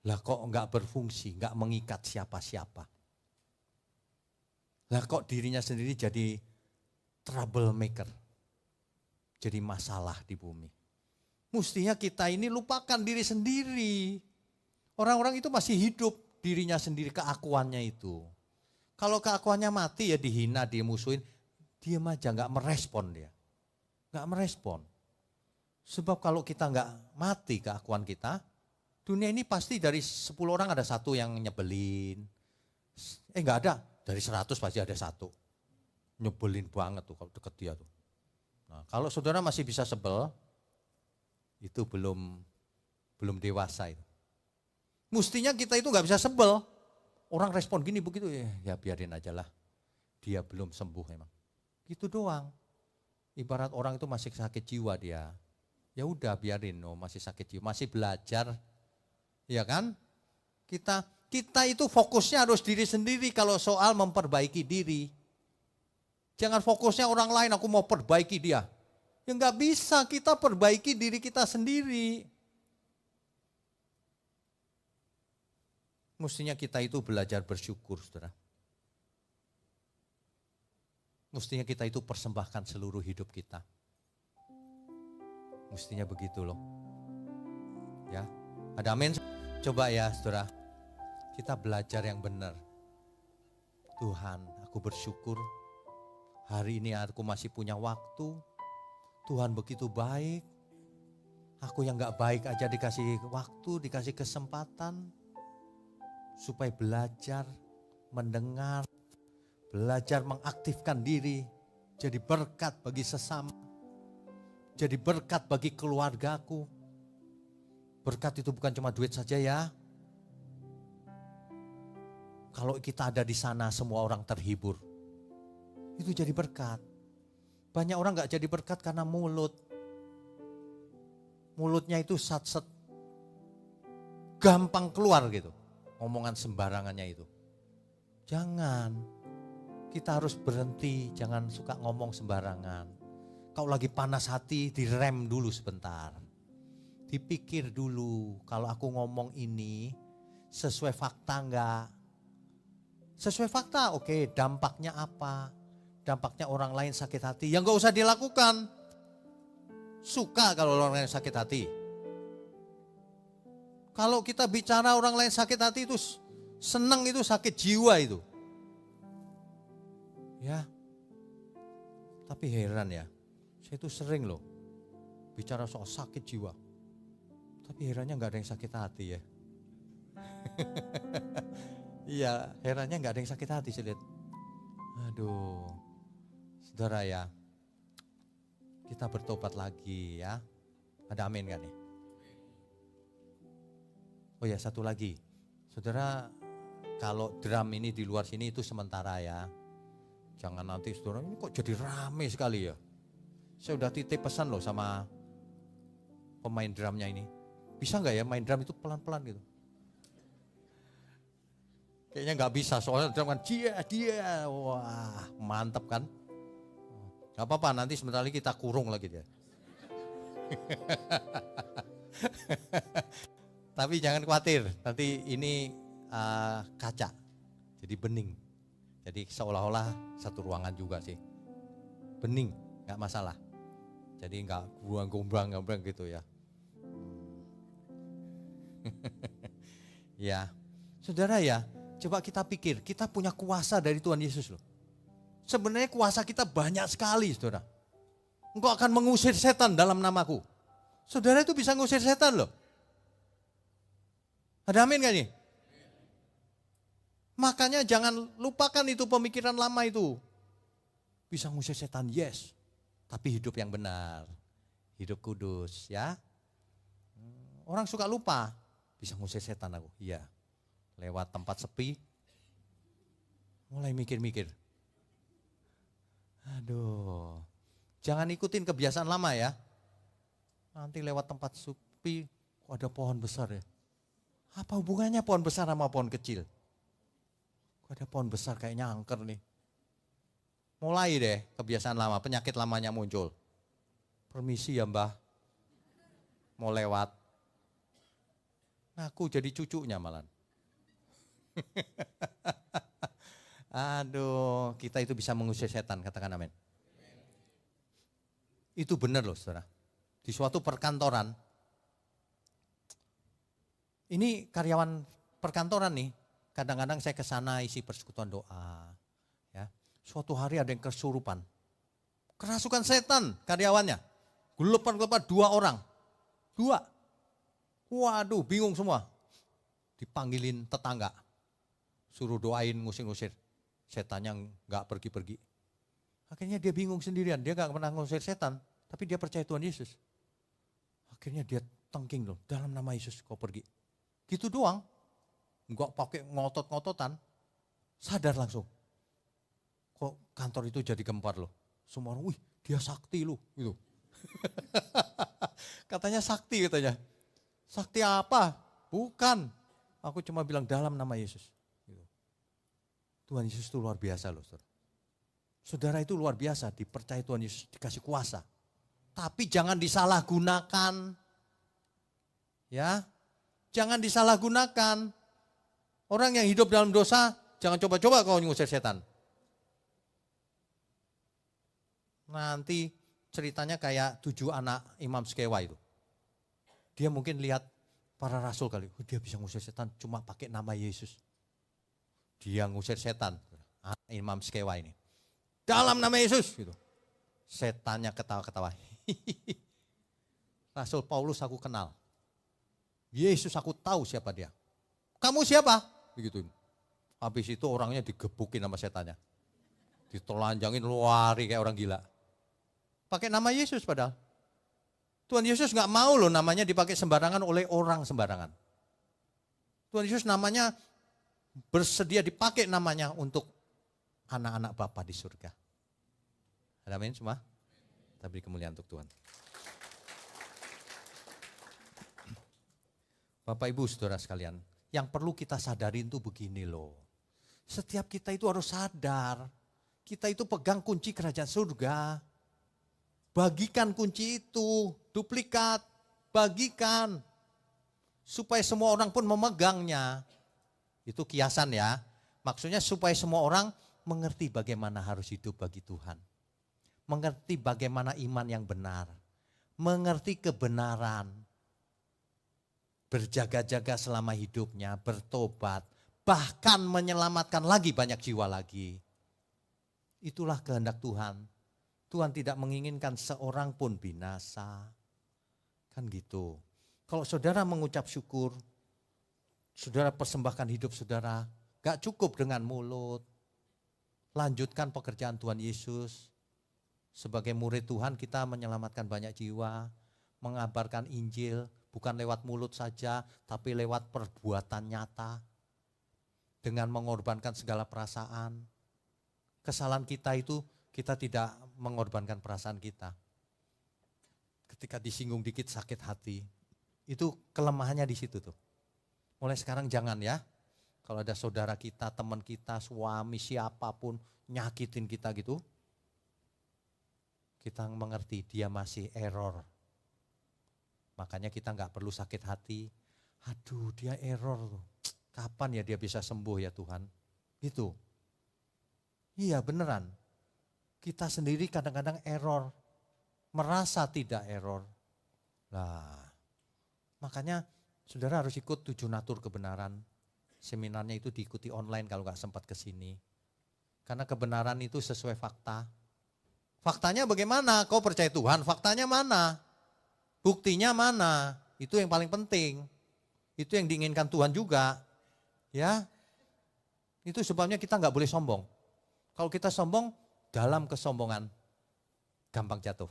Lah kok gak berfungsi, gak mengikat siapa-siapa. Lah kok dirinya sendiri jadi troublemaker, jadi masalah di bumi. Mestinya kita ini lupakan diri sendiri. Orang-orang itu masih hidup dirinya sendiri, keakuannya itu. Kalau keakuannya mati ya dihina, dimusuhin, diam aja, gak merespon dia. Gak merespon. Sebab kalau kita gak mati keakuan kita, dunia ini pasti dari 10 orang ada 1 yang nyebelin. Gak ada, dari 100 pasti ada 1. Nyebelin banget tuh kalau deket dia tuh. Nah, kalau saudara masih bisa sebel, itu belum dewasa itu. Mestinya kita itu gak bisa sebel. Orang respon gini begitu ya biarin aja lah. Dia belum sembuh emang. Gitu doang. Ibarat orang itu masih sakit jiwa dia. Ya udah biarin, masih sakit jiwa, masih belajar. Ya kan? Kita itu fokusnya harus diri sendiri kalau soal memperbaiki diri. Jangan fokusnya orang lain, aku mau perbaiki dia. Ya enggak bisa, kita perbaiki diri kita sendiri. Mestinya kita itu belajar bersyukur, saudara. Mestinya kita itu persembahkan seluruh hidup kita. Mestinya begitu loh. Ya, ada amin. Coba ya saudara, kita belajar yang benar. Tuhan, aku bersyukur hari ini aku masih punya waktu. Tuhan begitu baik. Aku yang gak baik aja dikasih waktu, dikasih kesempatan. supaya belajar mendengar, belajar mengaktifkan diri, jadi berkat bagi sesama, jadi berkat bagi keluargaku. Berkat itu bukan cuma duit saja ya. Kalau kita ada di sana semua orang terhibur, itu jadi berkat. Banyak orang gak jadi berkat karena mulut. Mulutnya itu sat-set, gampang keluar gitu, omongan sembarangannya itu. Jangan, kita harus berhenti, jangan suka ngomong sembarangan. Kalau lagi panas hati, direm dulu sebentar. Dipikir dulu, kalau aku ngomong ini sesuai fakta enggak? Sesuai fakta, oke, dampaknya apa? Dampaknya orang lain sakit hati, ya enggak usah dilakukan. Suka kalau orang lain sakit hati. Kalau kita bicara orang lain sakit hati itu senang, itu sakit jiwa itu. Ya. Tapi heran ya, saya itu sering loh bicara soal sakit jiwa. Tapi herannya gak ada yang sakit hati ya. Iya, herannya gak ada yang sakit hati saya lihat. Aduh, saudara ya, kita bertobat lagi ya. Ada amin gak nih? Oh ya, satu lagi. Saudara, kalau drum ini di luar sini itu sementara ya. Jangan nanti saudara, ini kok jadi rame sekali ya. Saya udah titip pesan loh sama pemain drumnya ini. Bisa gak ya main drum itu pelan-pelan gitu? Kayaknya gak bisa, soalnya drum kan dia. Wah, mantap kan? Gak apa-apa, nanti sebentar lagi kita kurung lagi dia. Tapi jangan khawatir, nanti ini kaca, jadi bening. Jadi seolah-olah satu ruangan juga sih. Bening, gak masalah. Jadi gak gombrang gitu ya. Ya, saudara ya, coba kita pikir, kita punya kuasa dari Tuhan Yesus loh. Sebenarnya kuasa kita banyak sekali, saudara. Engkau akan mengusir setan dalam namaku. Saudara itu bisa ngusir setan loh. Ada amin gak nih? Makanya jangan lupakan itu pemikiran lama itu. Bisa ngusir setan, yes. Tapi hidup yang benar. Hidup kudus ya. Orang suka lupa. Bisa ngusir setan aku, iya. Lewat tempat sepi. Mulai mikir-mikir. Aduh, jangan ikutin kebiasaan lama ya. Nanti lewat tempat sepi, kok ada pohon besar ya. Apa hubungannya pohon besar sama pohon kecil? Kok ada pohon besar kayaknya angker nih. Mulai deh kebiasaan lama, penyakit lamanya muncul. Permisi ya mbah, mau lewat. Aku jadi cucunya malah. Aduh, kita itu bisa mengusir setan, katakan amin. Itu benar loh saudara. Di suatu perkantoran, ini karyawan perkantoran nih, kadang-kadang saya ke sana isi persekutuan doa. Ya. Suatu hari ada yang kesurupan. Kerasukan setan karyawannya. Gelepan-gelepan 2 orang. 2. Waduh, bingung semua. Dipanggilin tetangga. Suruh doain ngusir-ngusir. Setannya gak pergi-pergi. Akhirnya dia bingung sendirian. Dia gak pernah ngusir setan. Tapi dia percaya Tuhan Yesus. Akhirnya dia tengking loh. Dalam nama Yesus kau pergi. Gitu doang. Gak pakai ngotot-ngototan. Sadar langsung. Kok kantor itu jadi gempar loh. Semua orang, wih dia sakti loh. Gitu. Katanya sakti katanya. Sakti apa? Bukan. Aku cuma bilang dalam nama Yesus. Tuhan Yesus itu luar biasa loh saudara. Saudara itu luar biasa, dipercaya Tuhan Yesus, dikasih kuasa. Tapi jangan disalahgunakan. Ya, jangan disalahgunakan. Orang yang hidup dalam dosa, jangan coba-coba kau ngusir setan. Nanti ceritanya kayak 7 anak Imam Skewa itu. Dia mungkin lihat para rasul kali, dia bisa ngusir setan cuma pakai nama Yesus. Dia ngusir setan, Imam Skewa ini. Dalam nama Yesus gitu. Setannya ketawa-ketawa. Rasul Paulus aku kenal. Yesus aku tahu siapa dia. Kamu siapa? Begitu. Habis itu orangnya digebukin sama setannya. Ditelanjangin lari kayak orang gila. Pakai nama Yesus padahal. Tuhan Yesus gak mau loh namanya dipakai sembarangan oleh orang sembarangan. Tuhan Yesus namanya bersedia dipakai namanya untuk anak-anak Bapa di surga. Amin semua. Kita beri kemuliaan untuk Tuhan. Bapak Ibu Saudara sekalian, yang perlu kita sadarin itu begini loh. Setiap kita itu harus sadar, kita itu pegang kunci kerajaan surga. Bagikan kunci itu, duplikat, bagikan. Supaya semua orang pun memegangnya. Itu kiasan ya. Maksudnya supaya semua orang mengerti bagaimana harus hidup bagi Tuhan. Mengerti bagaimana iman yang benar. Mengerti kebenaran. Berjaga-jaga selama hidupnya, bertobat. Bahkan menyelamatkan lagi banyak jiwa lagi. Itulah kehendak Tuhan. Tuhan tidak menginginkan seorang pun binasa. Kan gitu. Kalau saudara mengucap syukur, saudara persembahkan hidup saudara, gak cukup dengan mulut. Lanjutkan pekerjaan Tuhan Yesus. Sebagai murid Tuhan kita menyelamatkan banyak jiwa, mengabarkan Injil, bukan lewat mulut saja, tapi lewat perbuatan nyata. Dengan mengorbankan segala perasaan. Kesalahan kita itu, kita tidak mengorbankan perasaan kita. Ketika disinggung dikit sakit hati. Itu kelemahannya di situ tuh. Mulai sekarang jangan ya. Kalau ada saudara kita, teman kita, suami, siapapun nyakitin kita gitu. Kita mengerti dia masih error. Makanya kita gak perlu sakit hati. Aduh dia error loh. Kapan ya dia bisa sembuh ya Tuhan? Gitu. Iya beneran. Kita sendiri kadang-kadang error. Merasa tidak error. Nah. Makanya saudara harus ikut 7 natur kebenaran. Seminarnya itu diikuti online kalau gak sempat ke sini. Karena kebenaran itu sesuai fakta. Faktanya bagaimana? Kau percaya Tuhan, faktanya mana? Buktinya mana? Itu yang paling penting. Itu yang diinginkan Tuhan juga. Ya. Itu sebabnya kita gak boleh sombong. Kalau kita sombong, dalam kesombongan gampang jatuh.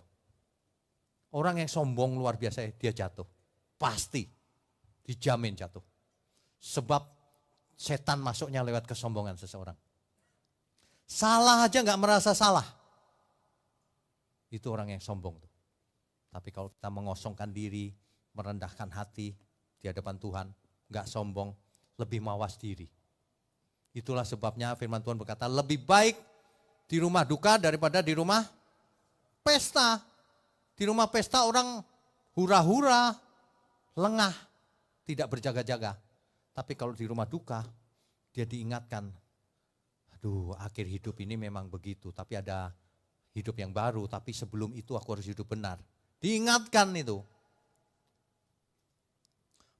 Orang yang sombong luar biasa dia jatuh. Pasti dijamin jatuh. Sebab setan masuknya lewat kesombongan seseorang. Salah aja gak merasa salah. Itu orang yang sombong tuh. Tapi kalau kita mengosongkan diri, merendahkan hati di hadapan Tuhan, gak sombong, lebih mawas diri. Itulah sebabnya firman Tuhan berkata, lebih baik di rumah duka daripada di rumah pesta. Di rumah pesta orang hura-hura, lengah, tidak berjaga-jaga. Tapi kalau di rumah duka, dia diingatkan, aduh akhir hidup ini memang begitu, tapi ada hidup yang baru, tapi sebelum itu aku harus hidup benar. Diingatkan itu.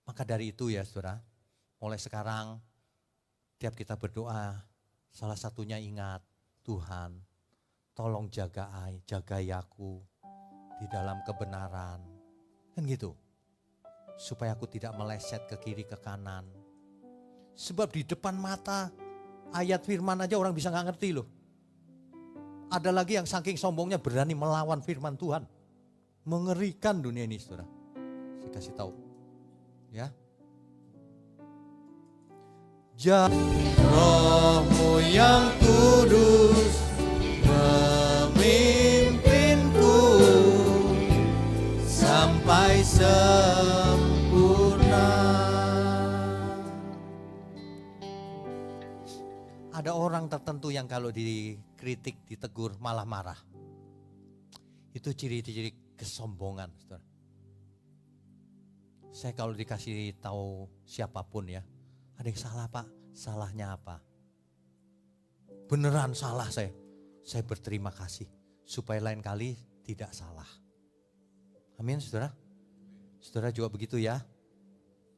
Maka dari itu ya saudara, mulai sekarang tiap kita berdoa, salah satunya ingat, Tuhan tolong jagai aku di dalam kebenaran. Kan gitu. Supaya aku tidak meleset ke kiri ke kanan. Sebab di depan mata ayat firman aja orang bisa gak ngerti loh. Ada lagi yang saking sombongnya berani melawan firman Tuhan. Mengerikan dunia ini saudara. Saya kasih tahu. Ya. Rohmu yang kudus memimpinku sampai sempurna. Ada orang tertentu yang kalau dikritik, ditegur malah marah. Itu ciri-ciri kesombongan, saudara. Saya kalau dikasih tahu siapapun ya, ada yang salah Pak, salahnya apa? Beneran salah saya berterima kasih. Supaya lain kali tidak salah. Amin saudara. Saudara juga begitu ya.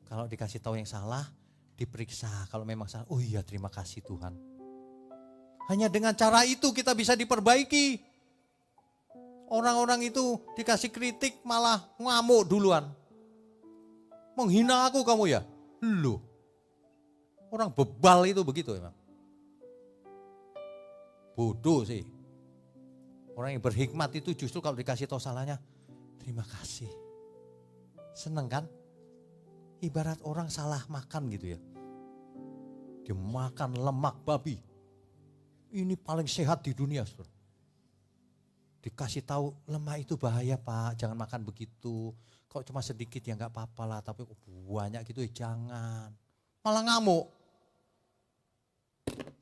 Kalau dikasih tahu yang salah, diperiksa. Kalau memang salah, oh iya terima kasih Tuhan. Hanya dengan cara itu kita bisa diperbaiki. Orang-orang itu dikasih kritik malah ngamuk duluan. Menghina aku kamu ya? Loh. Orang bebal itu begitu emang. Bodoh sih. Orang yang berhikmat itu justru kalau dikasih tahu salahnya, terima kasih. Seneng kan? Ibarat orang salah makan gitu ya. Dia makan lemak babi. Ini paling sehat di dunia, saudara. Dikasih tahu lemak itu bahaya Pak, jangan makan begitu. Kalau cuma sedikit ya nggak apa-apa lah, tapi banyak gitu ya jangan. Malah ngamuk.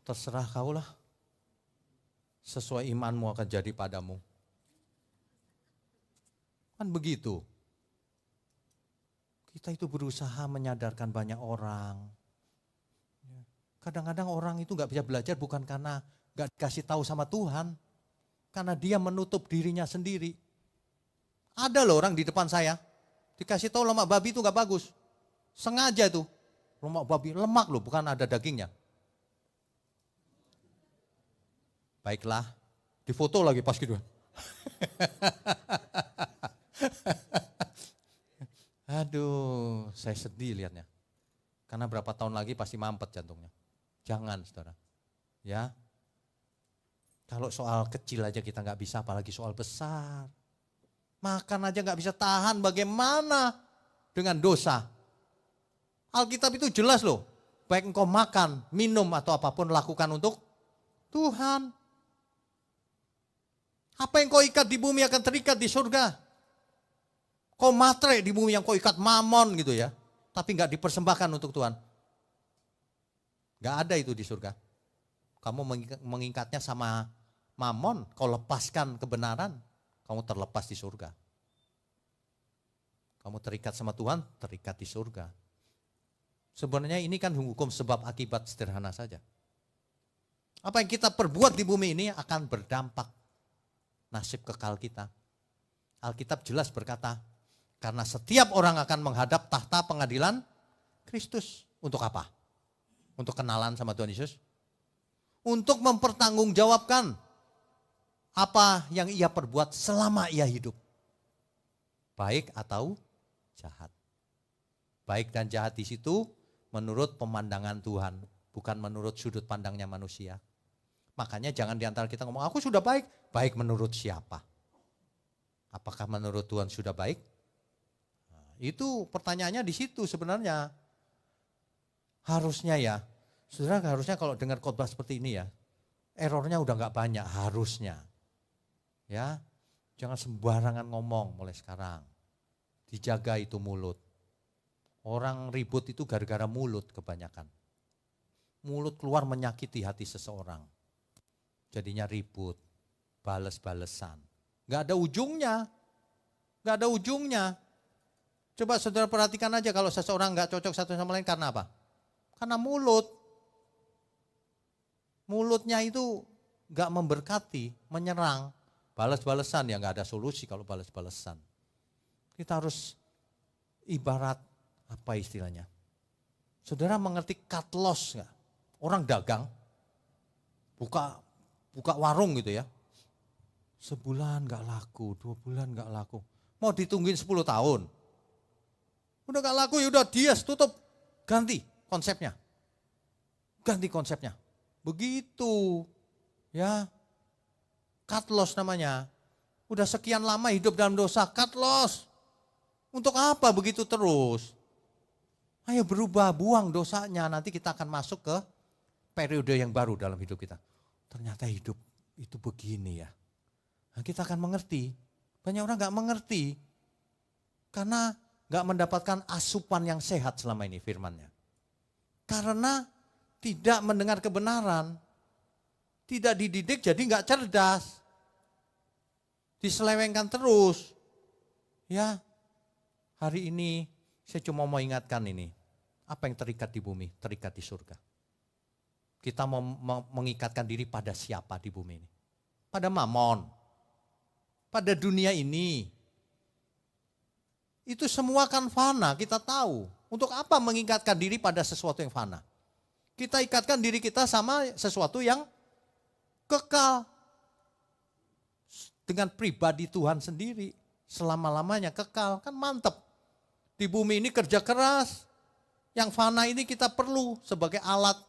Terserah kau lah. Sesuai imanmu akan jadi padamu. Kan begitu. Kita itu berusaha menyadarkan banyak orang. Kadang-kadang orang itu gak bisa belajar bukan karena gak dikasih tahu sama Tuhan. Karena dia menutup dirinya sendiri. Ada loh orang di depan saya. Dikasih tahu lemak babi itu gak bagus. Sengaja tuh. Lemak babi, lemak loh bukan ada dagingnya. Baiklah, difoto lagi pas gitu. Aduh, saya sedih lihatnya. Karena berapa tahun lagi pasti mampet jantungnya. Jangan saudara. Ya. Kalau soal kecil aja kita gak bisa, apalagi soal besar. Makan aja gak bisa tahan, bagaimana dengan dosa. Alkitab itu jelas loh. Baik engkau makan, minum atau apapun lakukan untuk Tuhan. Apa yang kau ikat di bumi akan terikat di surga. Kau matre di bumi yang kau ikat mamon gitu ya. Tapi gak dipersembahkan untuk Tuhan. Gak ada itu di surga. Kamu mengikatnya sama mamon, kau lepaskan kebenaran, kamu terlepas di surga. Kamu terikat sama Tuhan, terikat di surga. Sebenarnya ini kan hukum sebab akibat sederhana saja. Apa yang kita perbuat di bumi ini akan berdampak nasib kekal kita. Alkitab jelas berkata, karena setiap orang akan menghadap tahta pengadilan Kristus. Untuk apa? Untuk kenalan sama Tuhan Yesus. Untuk mempertanggungjawabkan apa yang ia perbuat selama ia hidup. Baik atau jahat. Baik dan jahat di situ menurut pemandangan Tuhan. Bukan menurut sudut pandangnya manusia. Makanya jangan diantara kita ngomong, aku sudah baik. Baik menurut siapa? Apakah menurut Tuhan sudah baik? Nah, itu pertanyaannya di situ sebenarnya. Harusnya ya, saudara harusnya kalau dengar khotbah seperti ini ya, errornya udah gak banyak harusnya. Ya, jangan sembarangan ngomong mulai sekarang. Dijaga itu mulut. Orang ribut itu gara-gara mulut kebanyakan. Mulut keluar menyakiti hati seseorang. Jadinya ribut, bales-balesan. Gak ada ujungnya. Gak ada ujungnya. Coba saudara perhatikan aja kalau seseorang gak cocok satu sama lain karena apa? Karena mulut. Mulutnya itu gak memberkati, menyerang. Balas-balesan ya gak ada solusi kalau balas-balesan. Kita harus ibarat apa istilahnya? Saudara mengerti cut loss gak? Orang dagang, buka warung gitu ya. Sebulan gak laku, 2 bulan gak laku. Mau ditungguin 10 tahun. Udah gak laku ya udah dias, tutup. Ganti konsepnya. Ganti konsepnya. Begitu. Ya. Cut loss namanya. Udah sekian lama hidup dalam dosa, cut loss. Untuk apa begitu terus? Ayo berubah, buang dosanya. Nanti kita akan masuk ke periode yang baru dalam hidup kita. Ternyata hidup itu begini ya. Nah, kita akan mengerti. Banyak orang gak mengerti. Karena gak mendapatkan asupan yang sehat selama ini firman-Nya. Karena tidak mendengar kebenaran. Tidak dididik jadi gak cerdas. Diselewengkan terus. Ya, hari ini saya cuma mau ingatkan ini. Apa yang terikat di bumi, terikat di surga. Kita mau mengikatkan diri pada siapa di bumi ini? Pada mamon. Pada dunia ini. Itu semua kan fana, kita tahu. Untuk apa mengikatkan diri pada sesuatu yang fana? Kita ikatkan diri kita sama sesuatu yang kekal. Dengan pribadi Tuhan sendiri. Selama-lamanya kekal, kan mantep. Di bumi ini kerja keras. Yang fana ini kita perlu sebagai alat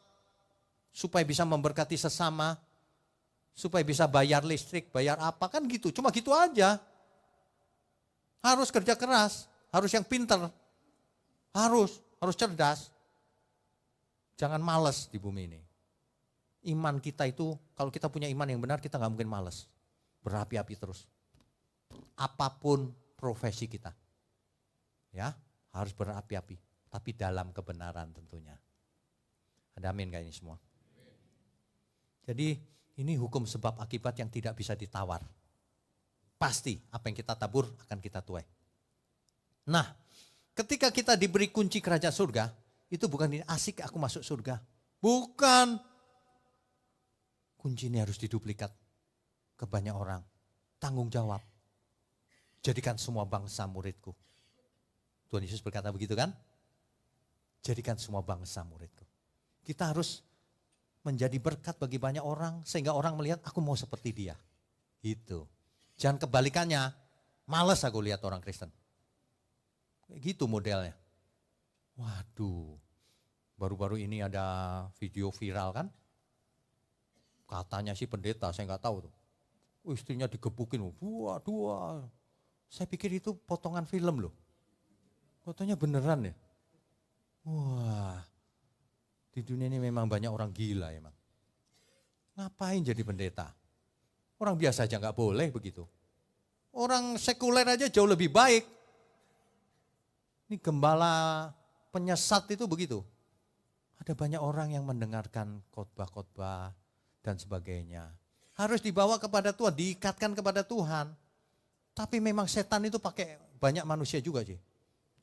supaya bisa memberkati sesama, supaya bisa bayar listrik, bayar apa, kan gitu. Cuma gitu aja. Harus kerja keras, harus yang pinter, harus cerdas. Jangan malas di bumi ini. Iman kita itu, kalau kita punya iman yang benar, kita gak mungkin malas. Berapi-api terus. Apapun profesi kita. Ya, harus berapi-api. Tapi dalam kebenaran tentunya. Ada amin gak ini semua? Jadi ini hukum sebab akibat yang tidak bisa ditawar. Pasti apa yang kita tabur akan kita tuai. Nah, ketika kita diberi kunci kerajaan surga, itu bukan ini asik aku masuk surga. Bukan. Kunci ini harus diduplikat ke banyak orang. Tanggung jawab. Jadikan semua bangsa muridku. Tuhan Yesus berkata begitu kan? Jadikan semua bangsa muridku. Kita harus menjadi berkat bagi banyak orang sehingga orang melihat aku mau seperti dia. Gitu. Jangan kebalikannya, males aku lihat orang Kristen. Gitu modelnya. Waduh, baru-baru ini ada video viral kan? Katanya sih pendeta, saya nggak tahu tuh. Istrinya digebukin, dua. Saya pikir itu potongan film loh. Fotonya beneran ya. Wah, di dunia ini memang banyak orang gila emang. Ngapain jadi pendeta? Orang biasa aja nggak boleh begitu. Orang sekuler aja jauh lebih baik. Ini gembala penyesat itu begitu. Ada banyak orang yang mendengarkan khotbah-khotbah dan sebagainya. Harus dibawa kepada Tuhan, diikatkan kepada Tuhan. Tapi memang setan itu pakai banyak manusia juga sih.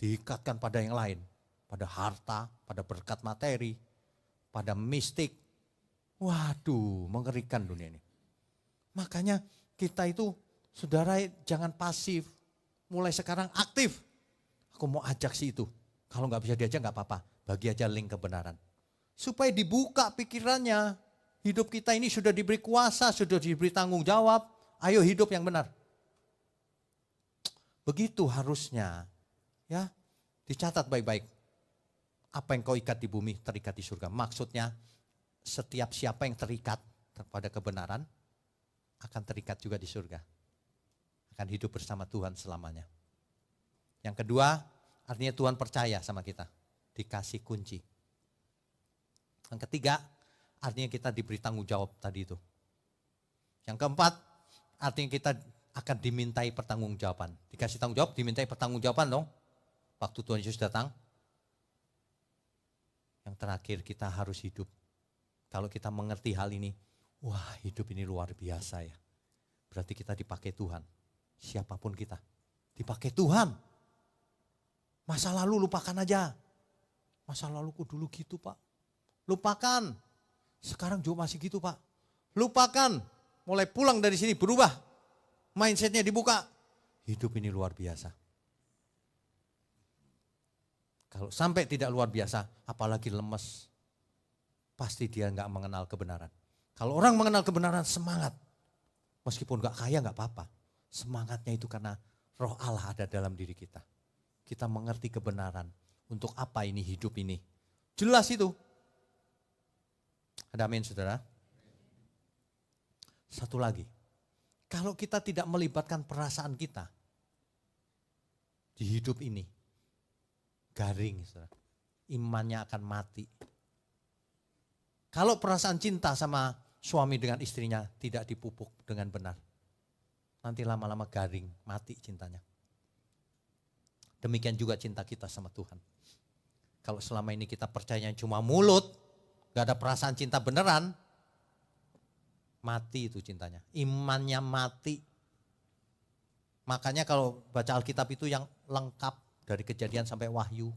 Diikatkan pada yang lain. Pada harta, pada berkat materi, pada mistik. Waduh, mengerikan dunia ini. Makanya kita itu, saudara, jangan pasif. Mulai sekarang aktif. Aku mau ajak si itu. Kalau nggak bisa diajak nggak apa-apa. Bagi aja link kebenaran. Supaya dibuka pikirannya. Hidup kita ini sudah diberi kuasa, sudah diberi tanggung jawab. Ayo hidup yang benar. Begitu harusnya. Ya, dicatat baik-baik. Apa yang kau ikat di bumi terikat di surga. Maksudnya setiap siapa yang terikat kepada kebenaran akan terikat juga di surga. Akan hidup bersama Tuhan selamanya. Yang kedua, artinya Tuhan percaya sama kita. Dikasih kunci. Yang ketiga, artinya kita diberi tanggung jawab tadi itu. Yang keempat, artinya kita akan dimintai pertanggungjawaban. Dikasih tanggung jawab, dimintai pertanggungjawaban dong. Waktu Tuhan Yesus datang. Yang terakhir, kita harus hidup. Kalau kita mengerti hal ini, wah hidup ini luar biasa ya. Berarti kita dipakai Tuhan. Siapapun kita, dipakai Tuhan. Masa lalu lupakan aja. Masa laluku dulu gitu Pak. Lupakan. Sekarang juga masih gitu Pak. Lupakan. Mulai pulang dari sini berubah. Mindsetnya dibuka. Hidup ini luar biasa. Kalau sampai tidak luar biasa, apalagi lemes. Pasti dia nggak mengenal kebenaran. Kalau orang mengenal kebenaran, semangat. Meskipun nggak kaya nggak apa-apa. Semangatnya itu karena roh Allah ada dalam diri kita. Kita mengerti kebenaran. Untuk apa ini hidup ini. Jelas itu. Ada amin saudara. Satu lagi. Kalau kita tidak melibatkan perasaan kita di hidup ini. Garing, saudara. Imannya akan mati. Kalau perasaan cinta sama suami dengan istrinya tidak dipupuk dengan benar. Nanti lama-lama garing, mati cintanya. Demikian juga cinta kita sama Tuhan. Kalau selama ini kita percayanya cuma mulut, gak ada perasaan cinta beneran, mati itu cintanya. Imannya mati. Makanya kalau baca Alkitab itu yang lengkap dari Kejadian sampai Wahyu.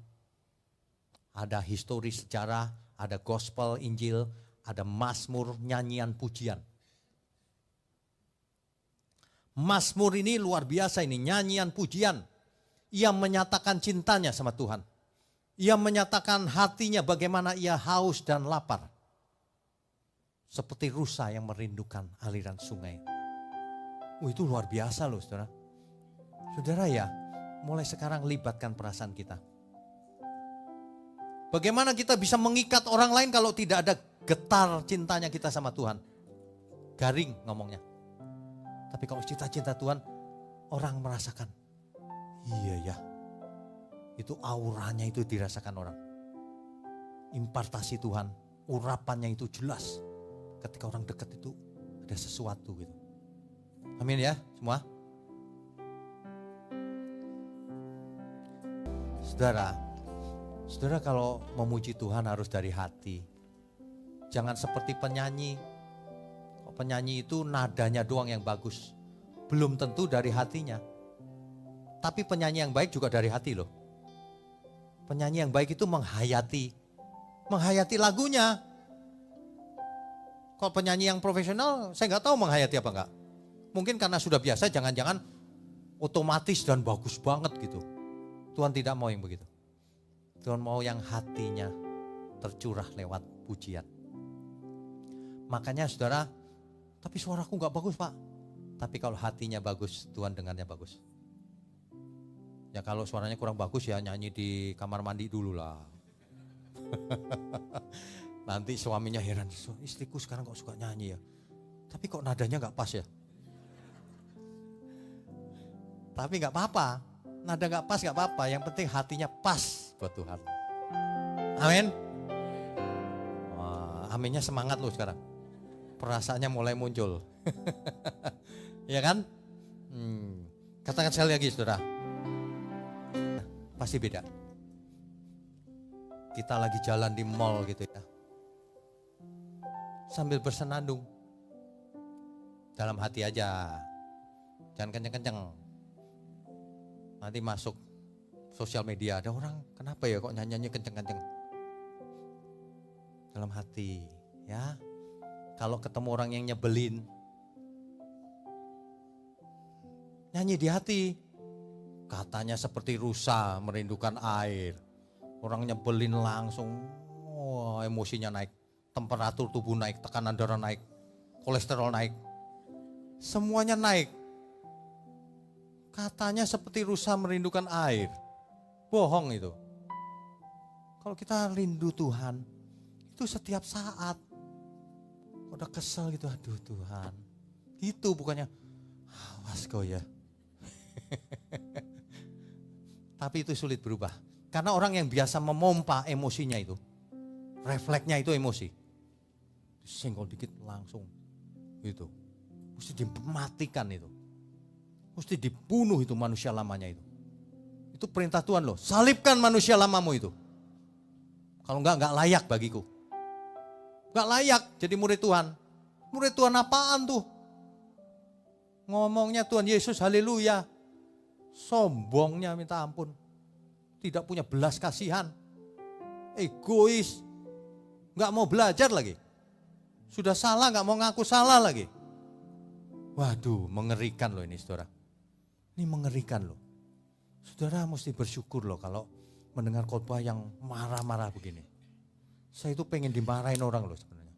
Ada histori sejarah, ada gospel, Injil, ada mazmur, nyanyian, pujian. Mazmur ini luar biasa ini, nyanyian, pujian. Ia menyatakan cintanya sama Tuhan. Ia menyatakan hatinya bagaimana ia haus dan lapar. Seperti rusa yang merindukan aliran sungai. Itu luar biasa loh saudara. Saudara ya, mulai sekarang libatkan perasaan kita. Bagaimana kita bisa mengikat orang lain kalau tidak ada getar cintanya kita sama Tuhan? Garing ngomongnya. Tapi kalau cinta Tuhan, orang merasakan. Iya ya, itu auranya itu dirasakan orang. Impartasi Tuhan, urapannya itu jelas. Ketika orang dekat itu ada sesuatu gitu. Amin ya semua. Saudara kalau memuji Tuhan harus dari hati. Jangan seperti penyanyi. Penyanyi itu nadanya doang yang bagus. Belum tentu dari hatinya. Tapi penyanyi yang baik juga dari hati loh. Penyanyi yang baik itu menghayati lagunya. Kalau penyanyi yang profesional, saya nggak tahu menghayati apa enggak. Mungkin karena sudah biasa, jangan-jangan otomatis dan bagus banget gitu. Tuhan tidak mau yang begitu. Tuhan mau yang hatinya tercurah lewat pujian. Makanya saudara, tapi suaraku nggak bagus Pak. Tapi kalau hatinya bagus, Tuhan dengarnya bagus. Ya kalau suaranya kurang bagus ya nyanyi di kamar mandi dulu lah. Nanti suaminya heran, istriku sekarang kok suka nyanyi ya. Tapi kok nadanya gak pas ya. Tapi gak apa-apa, nada gak pas gak apa-apa. Yang penting hatinya pas buat Tuhan. Amin. Wah, aminnya semangat loh sekarang. Perasaannya mulai muncul. Ya kan? Katakan sekali lagi saudara. Pasti beda. Kita lagi jalan di mall gitu ya. Sambil bersenandung. Dalam hati aja. Jangan kenceng-kenceng. Nanti masuk sosial media. Ada orang, kenapa ya kok nyanyinya kenceng-kenceng. Dalam hati. Ya. Kalau ketemu orang yang nyebelin. Nyanyi di hati. Katanya seperti rusa merindukan air. Orang nyebelin langsung. Wah, emosinya naik. Temperatur tubuh naik, tekanan darah naik, kolesterol naik. Semuanya naik. Katanya seperti rusa merindukan air. Bohong itu. Kalau kita rindu Tuhan, itu setiap saat. Udah kesel gitu, aduh Tuhan. Itu bukannya, awas kau ya. Tapi itu sulit berubah. Karena orang yang biasa memompa emosinya itu, refleksnya itu emosi. Senggol dikit langsung gitu. Mesti dimatikan itu. Mesti dibunuh itu manusia lamanya itu. Itu perintah Tuhan loh. Salibkan manusia lamamu itu. Kalau enggak layak bagiku. Enggak layak jadi murid Tuhan. Murid Tuhan apaan tuh? Ngomongnya Tuhan Yesus haleluya. Sombongnya minta ampun. Tidak punya belas kasihan. Egois. Enggak mau belajar lagi. Sudah salah gak mau ngaku salah lagi. Waduh, mengerikan loh ini saudara. Ini mengerikan loh. Saudara mesti bersyukur loh kalau mendengar khotbah yang marah-marah begini. Saya itu pengen dimarahin orang loh sebenarnya.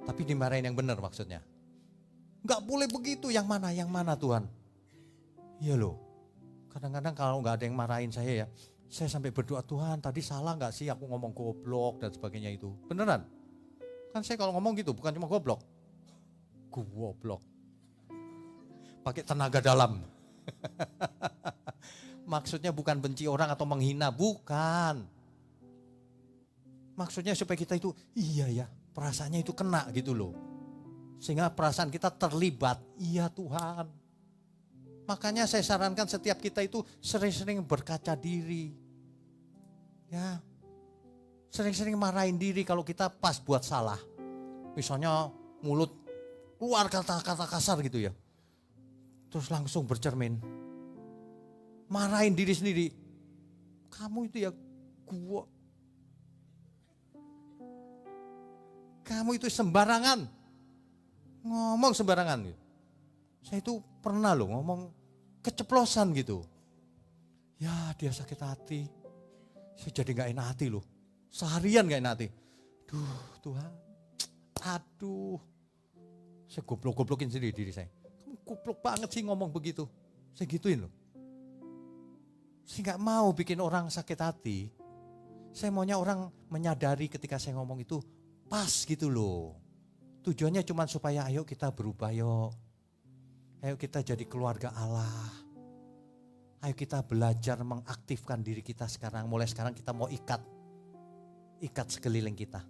Tapi dimarahin yang benar maksudnya. Gak boleh begitu, yang mana Tuhan. Iya loh. Kadang-kadang kalau gak ada yang marahin saya ya. Saya sampai berdoa, Tuhan tadi salah gak sih aku ngomong goblok dan sebagainya itu. Beneran. Kan saya kalau ngomong gitu bukan cuma goblok. Goblok. Pakai tenaga dalam. Maksudnya bukan benci orang atau menghina, bukan. Maksudnya supaya kita itu, iya ya, perasaannya itu kena gitu loh. Sehingga perasaan kita terlibat, iya Tuhan. Makanya saya sarankan setiap kita itu sering-sering berkaca diri. Ya. Sering-sering marahin diri kalau kita pas buat salah. Misalnya mulut keluar kata-kata kasar gitu ya. Terus langsung bercermin. Marahin diri sendiri. Kamu itu ya gua. Kamu itu sembarangan. Ngomong sembarangan gitu. Saya itu pernah loh ngomong keceplosan gitu. Ya dia sakit hati. Saya jadi gak enak hati loh. Seharian gak enak hati. Duh Tuhan, aduh. Saya goblok-goblokin sendiri diri saya. Kamu goblok banget sih ngomong begitu. Saya gituin loh. Saya gak mau bikin orang sakit hati. Saya maunya orang menyadari ketika saya ngomong itu pas gitu loh. Tujuannya cuma supaya ayo kita berubah yuk. Ayo kita jadi keluarga Allah. Ayo kita belajar mengaktifkan diri kita sekarang. Mulai sekarang kita mau ikat sekeliling kita.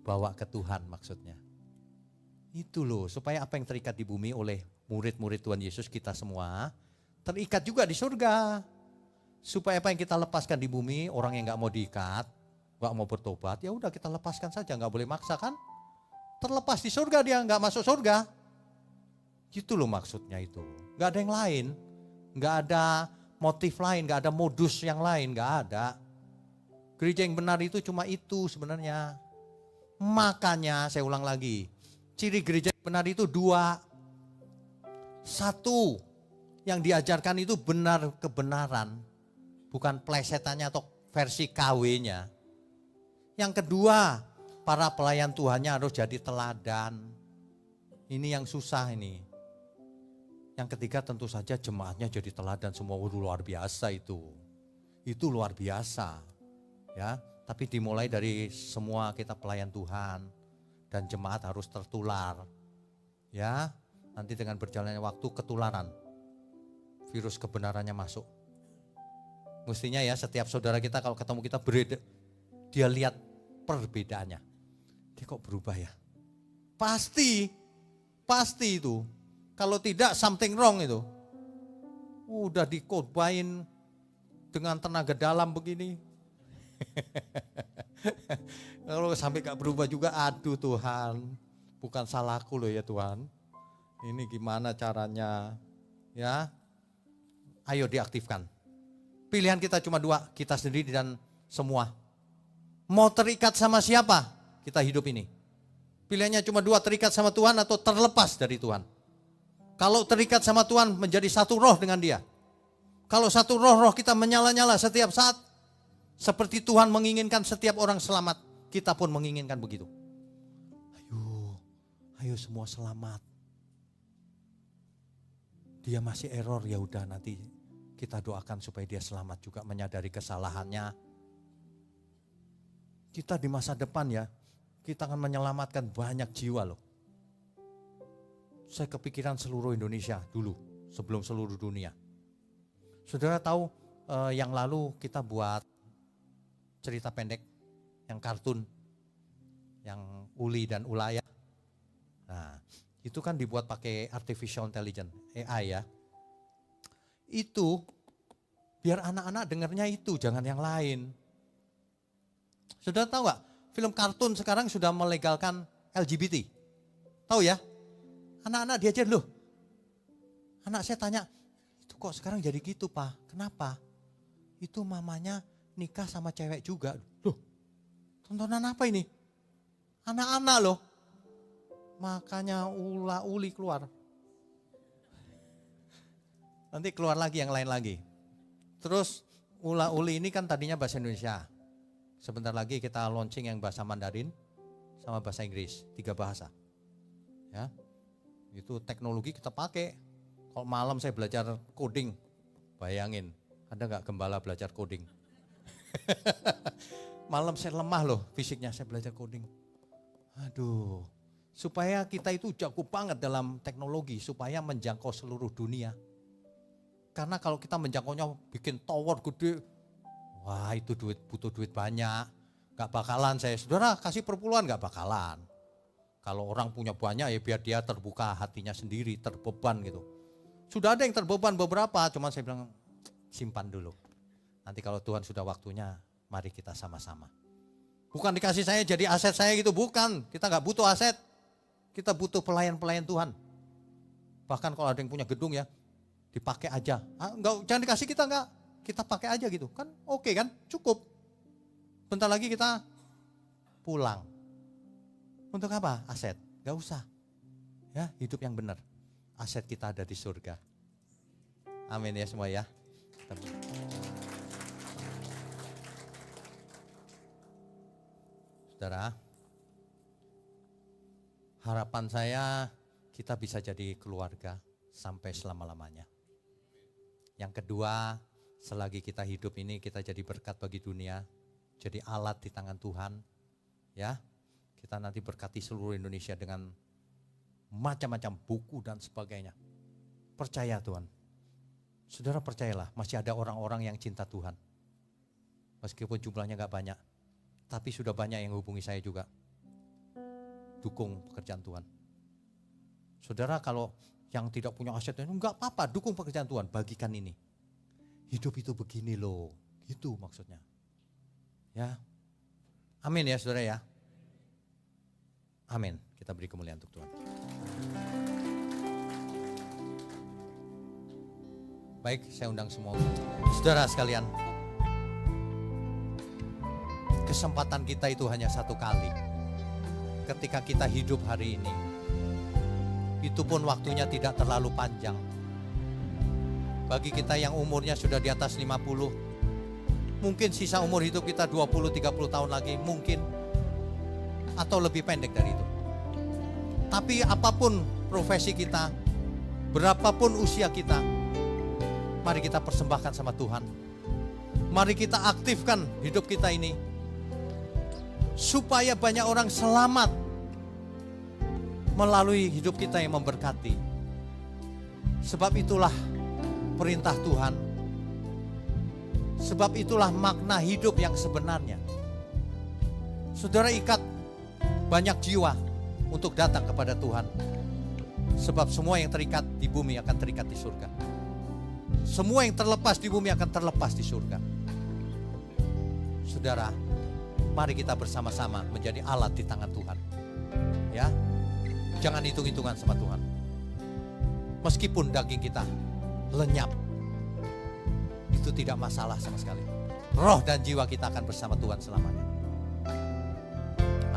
Bawa ke Tuhan maksudnya. Itu loh, supaya apa yang terikat di bumi oleh murid-murid Tuhan Yesus kita semua, terikat juga di surga. Supaya apa yang kita lepaskan di bumi, orang yang gak mau diikat, gak mau bertobat, ya udah kita lepaskan saja, gak boleh maksa kan. Terlepas di surga dia, gak masuk surga. Gitu loh maksudnya itu. Gak ada yang lain, gak ada motif lain, gak ada modus yang lain, gak ada. Gereja yang benar itu cuma itu sebenarnya. Makanya saya ulang lagi, ciri gereja yang benar itu dua. Satu, yang diajarkan itu benar kebenaran, bukan plesetannya atau versi KW-nya. Yang kedua, para pelayan Tuhannya harus jadi teladan. Ini yang susah ini. Yang ketiga tentu saja jemaatnya jadi teladan semua. Luar biasa itu. Itu luar biasa. Ya, tapi dimulai dari semua kita pelayan Tuhan dan jemaat harus tertular. Ya, nanti dengan berjalannya waktu ketularan. Virus kebenarannya masuk. Mestinya ya setiap saudara kita kalau ketemu kita berbeda, dia lihat perbedaannya. Dia kok berubah ya? Pasti itu. Kalau tidak something wrong itu. Udah dikotbahin dengan tenaga dalam begini. Kalau sampai gak berubah juga, aduh Tuhan, bukan salahku loh ya Tuhan. Ini gimana caranya? Ya, ayo diaktifkan. Pilihan kita cuma dua, kita sendiri dan semua. Mau terikat sama siapa kita hidup ini? Pilihannya cuma dua, terikat sama Tuhan atau terlepas dari Tuhan. Kalau terikat sama Tuhan menjadi satu roh dengan dia. Kalau satu roh kita menyala-nyala setiap saat. Seperti Tuhan menginginkan setiap orang selamat, kita pun menginginkan begitu. Ayo semua selamat. Dia masih error, ya udah nanti kita doakan supaya dia selamat juga, menyadari kesalahannya. Kita di masa depan ya, kita akan menyelamatkan banyak jiwa loh. Saya kepikiran seluruh Indonesia dulu, sebelum seluruh dunia. Saudara tahu yang lalu kita buat cerita pendek, yang kartun, yang Uli dan Ulaya. Nah, itu kan dibuat pakai artificial intelligence, AI ya. Itu biar anak-anak dengarnya itu, jangan yang lain. Sudah tahu gak, film kartun sekarang sudah melegalkan LGBT. Tahu ya? Anak-anak diajar loh. Anak saya tanya, itu kok sekarang jadi gitu Pak? Kenapa? Itu mamanya nikah sama cewek juga. Loh, tontonan apa ini? Anak-anak loh. Makanya uli keluar. Nanti keluar lagi yang lain lagi. Terus uli ini kan tadinya bahasa Indonesia. Sebentar lagi kita launching yang bahasa Mandarin sama bahasa Inggris, 3 bahasa. Ya. Itu teknologi kita pakai. Kalau malam saya belajar coding, bayangin, ada gak gembala belajar coding? Malam saya lemah loh fisiknya, saya belajar coding. Aduh, supaya kita itu jago banget dalam teknologi, supaya menjangkau seluruh dunia. Karena kalau kita menjangkaunya bikin tower gede, wah itu butuh duit banyak. Gak bakalan saya, saudara kasih perpuluhan gak bakalan. Kalau orang punya banyak ya biar dia terbuka hatinya sendiri, terbeban gitu. Sudah ada yang terbeban beberapa, cuman saya bilang simpan dulu. Nanti kalau Tuhan sudah waktunya, mari kita sama-sama. Bukan dikasih saya jadi aset saya gitu, bukan. Kita gak butuh aset, kita butuh pelayan-pelayan Tuhan. Bahkan kalau ada yang punya gedung ya, dipakai aja. Jangan dikasih kita enggak, kita pakai aja gitu. Kan oke kan, cukup. Bentar lagi kita pulang. Untuk apa? Aset, gak usah. Ya, hidup yang benar. Aset kita ada di surga. Amin ya semua ya. Saudara, harapan saya kita bisa jadi keluarga sampai selama-lamanya. Yang kedua, selagi kita hidup ini kita jadi berkat bagi dunia. jadi alat di tangan Tuhan. Ya, kita nanti berkati seluruh Indonesia dengan macam-macam buku dan sebagainya. Percaya Tuhan. Saudara percayalah, masih ada orang-orang yang cinta Tuhan. Meskipun jumlahnya gak banyak, tapi sudah banyak yang hubungi saya juga. Dukung pekerjaan Tuhan. Saudara kalau yang tidak punya aset, enggak apa-apa, dukung pekerjaan Tuhan, bagikan ini. Hidup itu begini loh, itu maksudnya. Ya, amin ya saudara ya. Amin, kita beri kemuliaan untuk Tuhan. Baik, saya undang semua. Saudara sekalian, kesempatan kita itu hanya satu kali. Ketika kita hidup hari ini, itu pun waktunya tidak terlalu panjang. Bagi kita yang umurnya sudah di atas 50, mungkin sisa umur hidup kita 20-30 tahun lagi, mungkin. Atau lebih pendek dari itu. Tapi apapun profesi kita, berapapun usia kita, mari kita persembahkan sama Tuhan. Mari kita aktifkan hidup kita ini, supaya banyak orang selamat melalui hidup kita yang memberkati. Sebab itulah perintah Tuhan. Sebab itulah makna hidup yang sebenarnya. Saudara ikat banyak jiwa untuk datang kepada Tuhan. Sebab semua yang terikat di bumi akan terikat di surga. Semua yang terlepas di bumi akan terlepas di surga. Saudara, mari kita bersama-sama menjadi alat di tangan Tuhan. Ya, jangan hitung-hitungan sama Tuhan. Meskipun daging kita lenyap, itu tidak masalah sama sekali. Roh dan jiwa kita akan bersama Tuhan selamanya.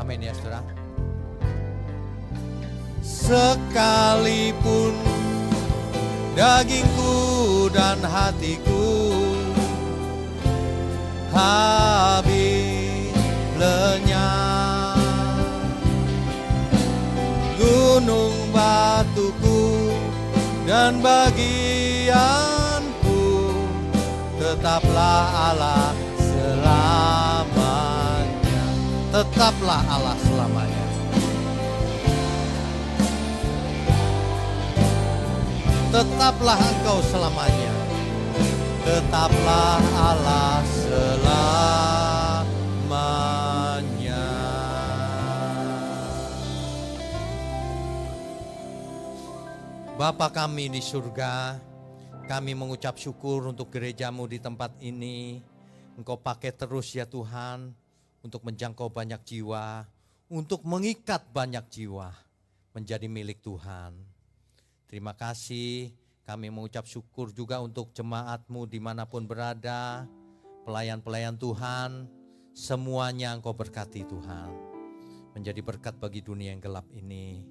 Amin ya saudara. Sekalipun dagingku dan hatiku habis lenyap, gunung batuku dan bagianku tetaplah Allah selamanya. Tetaplah Allah selamanya. Tetaplah Engkau selamanya. Tetaplah Allah selamanya. Bapa kami di surga, kami mengucap syukur untuk gerejamu di tempat ini. Engkau pakai terus ya Tuhan, untuk menjangkau banyak jiwa, untuk mengikat banyak jiwa menjadi milik Tuhan. Terima kasih, kami mengucap syukur juga untuk jemaatmu dimanapun berada, pelayan-pelayan Tuhan, semuanya Engkau berkati Tuhan, menjadi berkat bagi dunia yang gelap ini.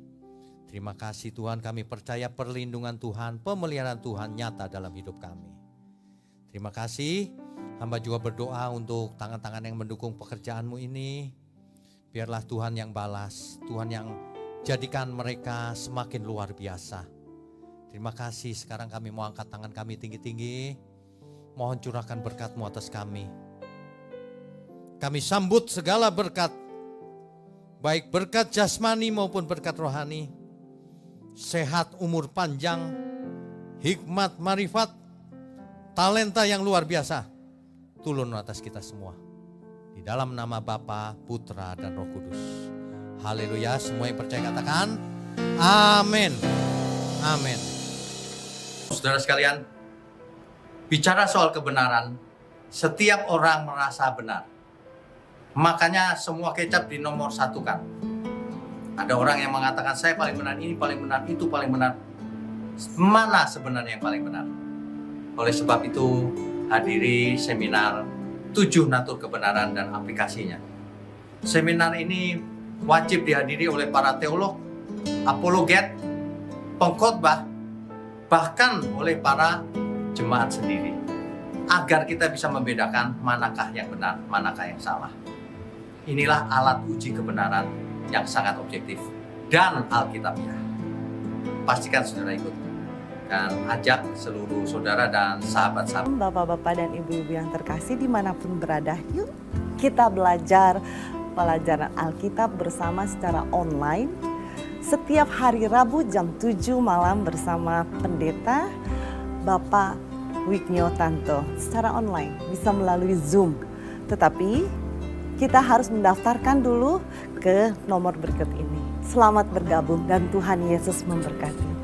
Terima kasih Tuhan, kami percaya perlindungan Tuhan, pemeliharaan Tuhan nyata dalam hidup kami. Terima kasih, hamba juga berdoa untuk tangan-tangan yang mendukung pekerjaanmu ini. Biarlah Tuhan yang balas, Tuhan yang jadikan mereka semakin luar biasa. Terima kasih, sekarang kami mau angkat tangan kami tinggi-tinggi. Mohon curahkan berkat-Mu atas kami. Kami sambut segala berkat, baik berkat jasmani maupun berkat rohani. Sehat, umur panjang, hikmat, marifat, talenta yang luar biasa turun atas kita semua. Di dalam nama Bapa, Putra, dan Roh Kudus. Haleluya, semua yang percaya katakan amin. Amin. Saudara sekalian, bicara soal kebenaran, setiap orang merasa benar. Makanya semua kecap di nomor satu kan. Ada orang yang mengatakan saya paling benar, ini paling benar, itu paling benar. Mana sebenarnya yang paling benar? Oleh sebab itu, hadiri seminar 7 natur kebenaran dan aplikasinya. Seminar ini wajib dihadiri oleh para teolog, apologet, pengkhotbah, bahkan oleh para jemaat sendiri. Agar kita bisa membedakan manakah yang benar, manakah yang salah. Inilah alat uji kebenaran yang sangat objektif dan alkitabiah. Pastikan saudara ikut dan ajak seluruh saudara dan sahabat-sahabat. Bapak-bapak dan ibu-ibu yang terkasih dimanapun berada, yuk kita belajar pelajaran Alkitab bersama secara online setiap hari Rabu jam 7 malam bersama pendeta Bapak Wignio Tanto secara online, bisa melalui Zoom. Tetapi kita harus mendaftarkan dulu ke nomor berikut ini. Selamat bergabung dan Tuhan Yesus memberkati.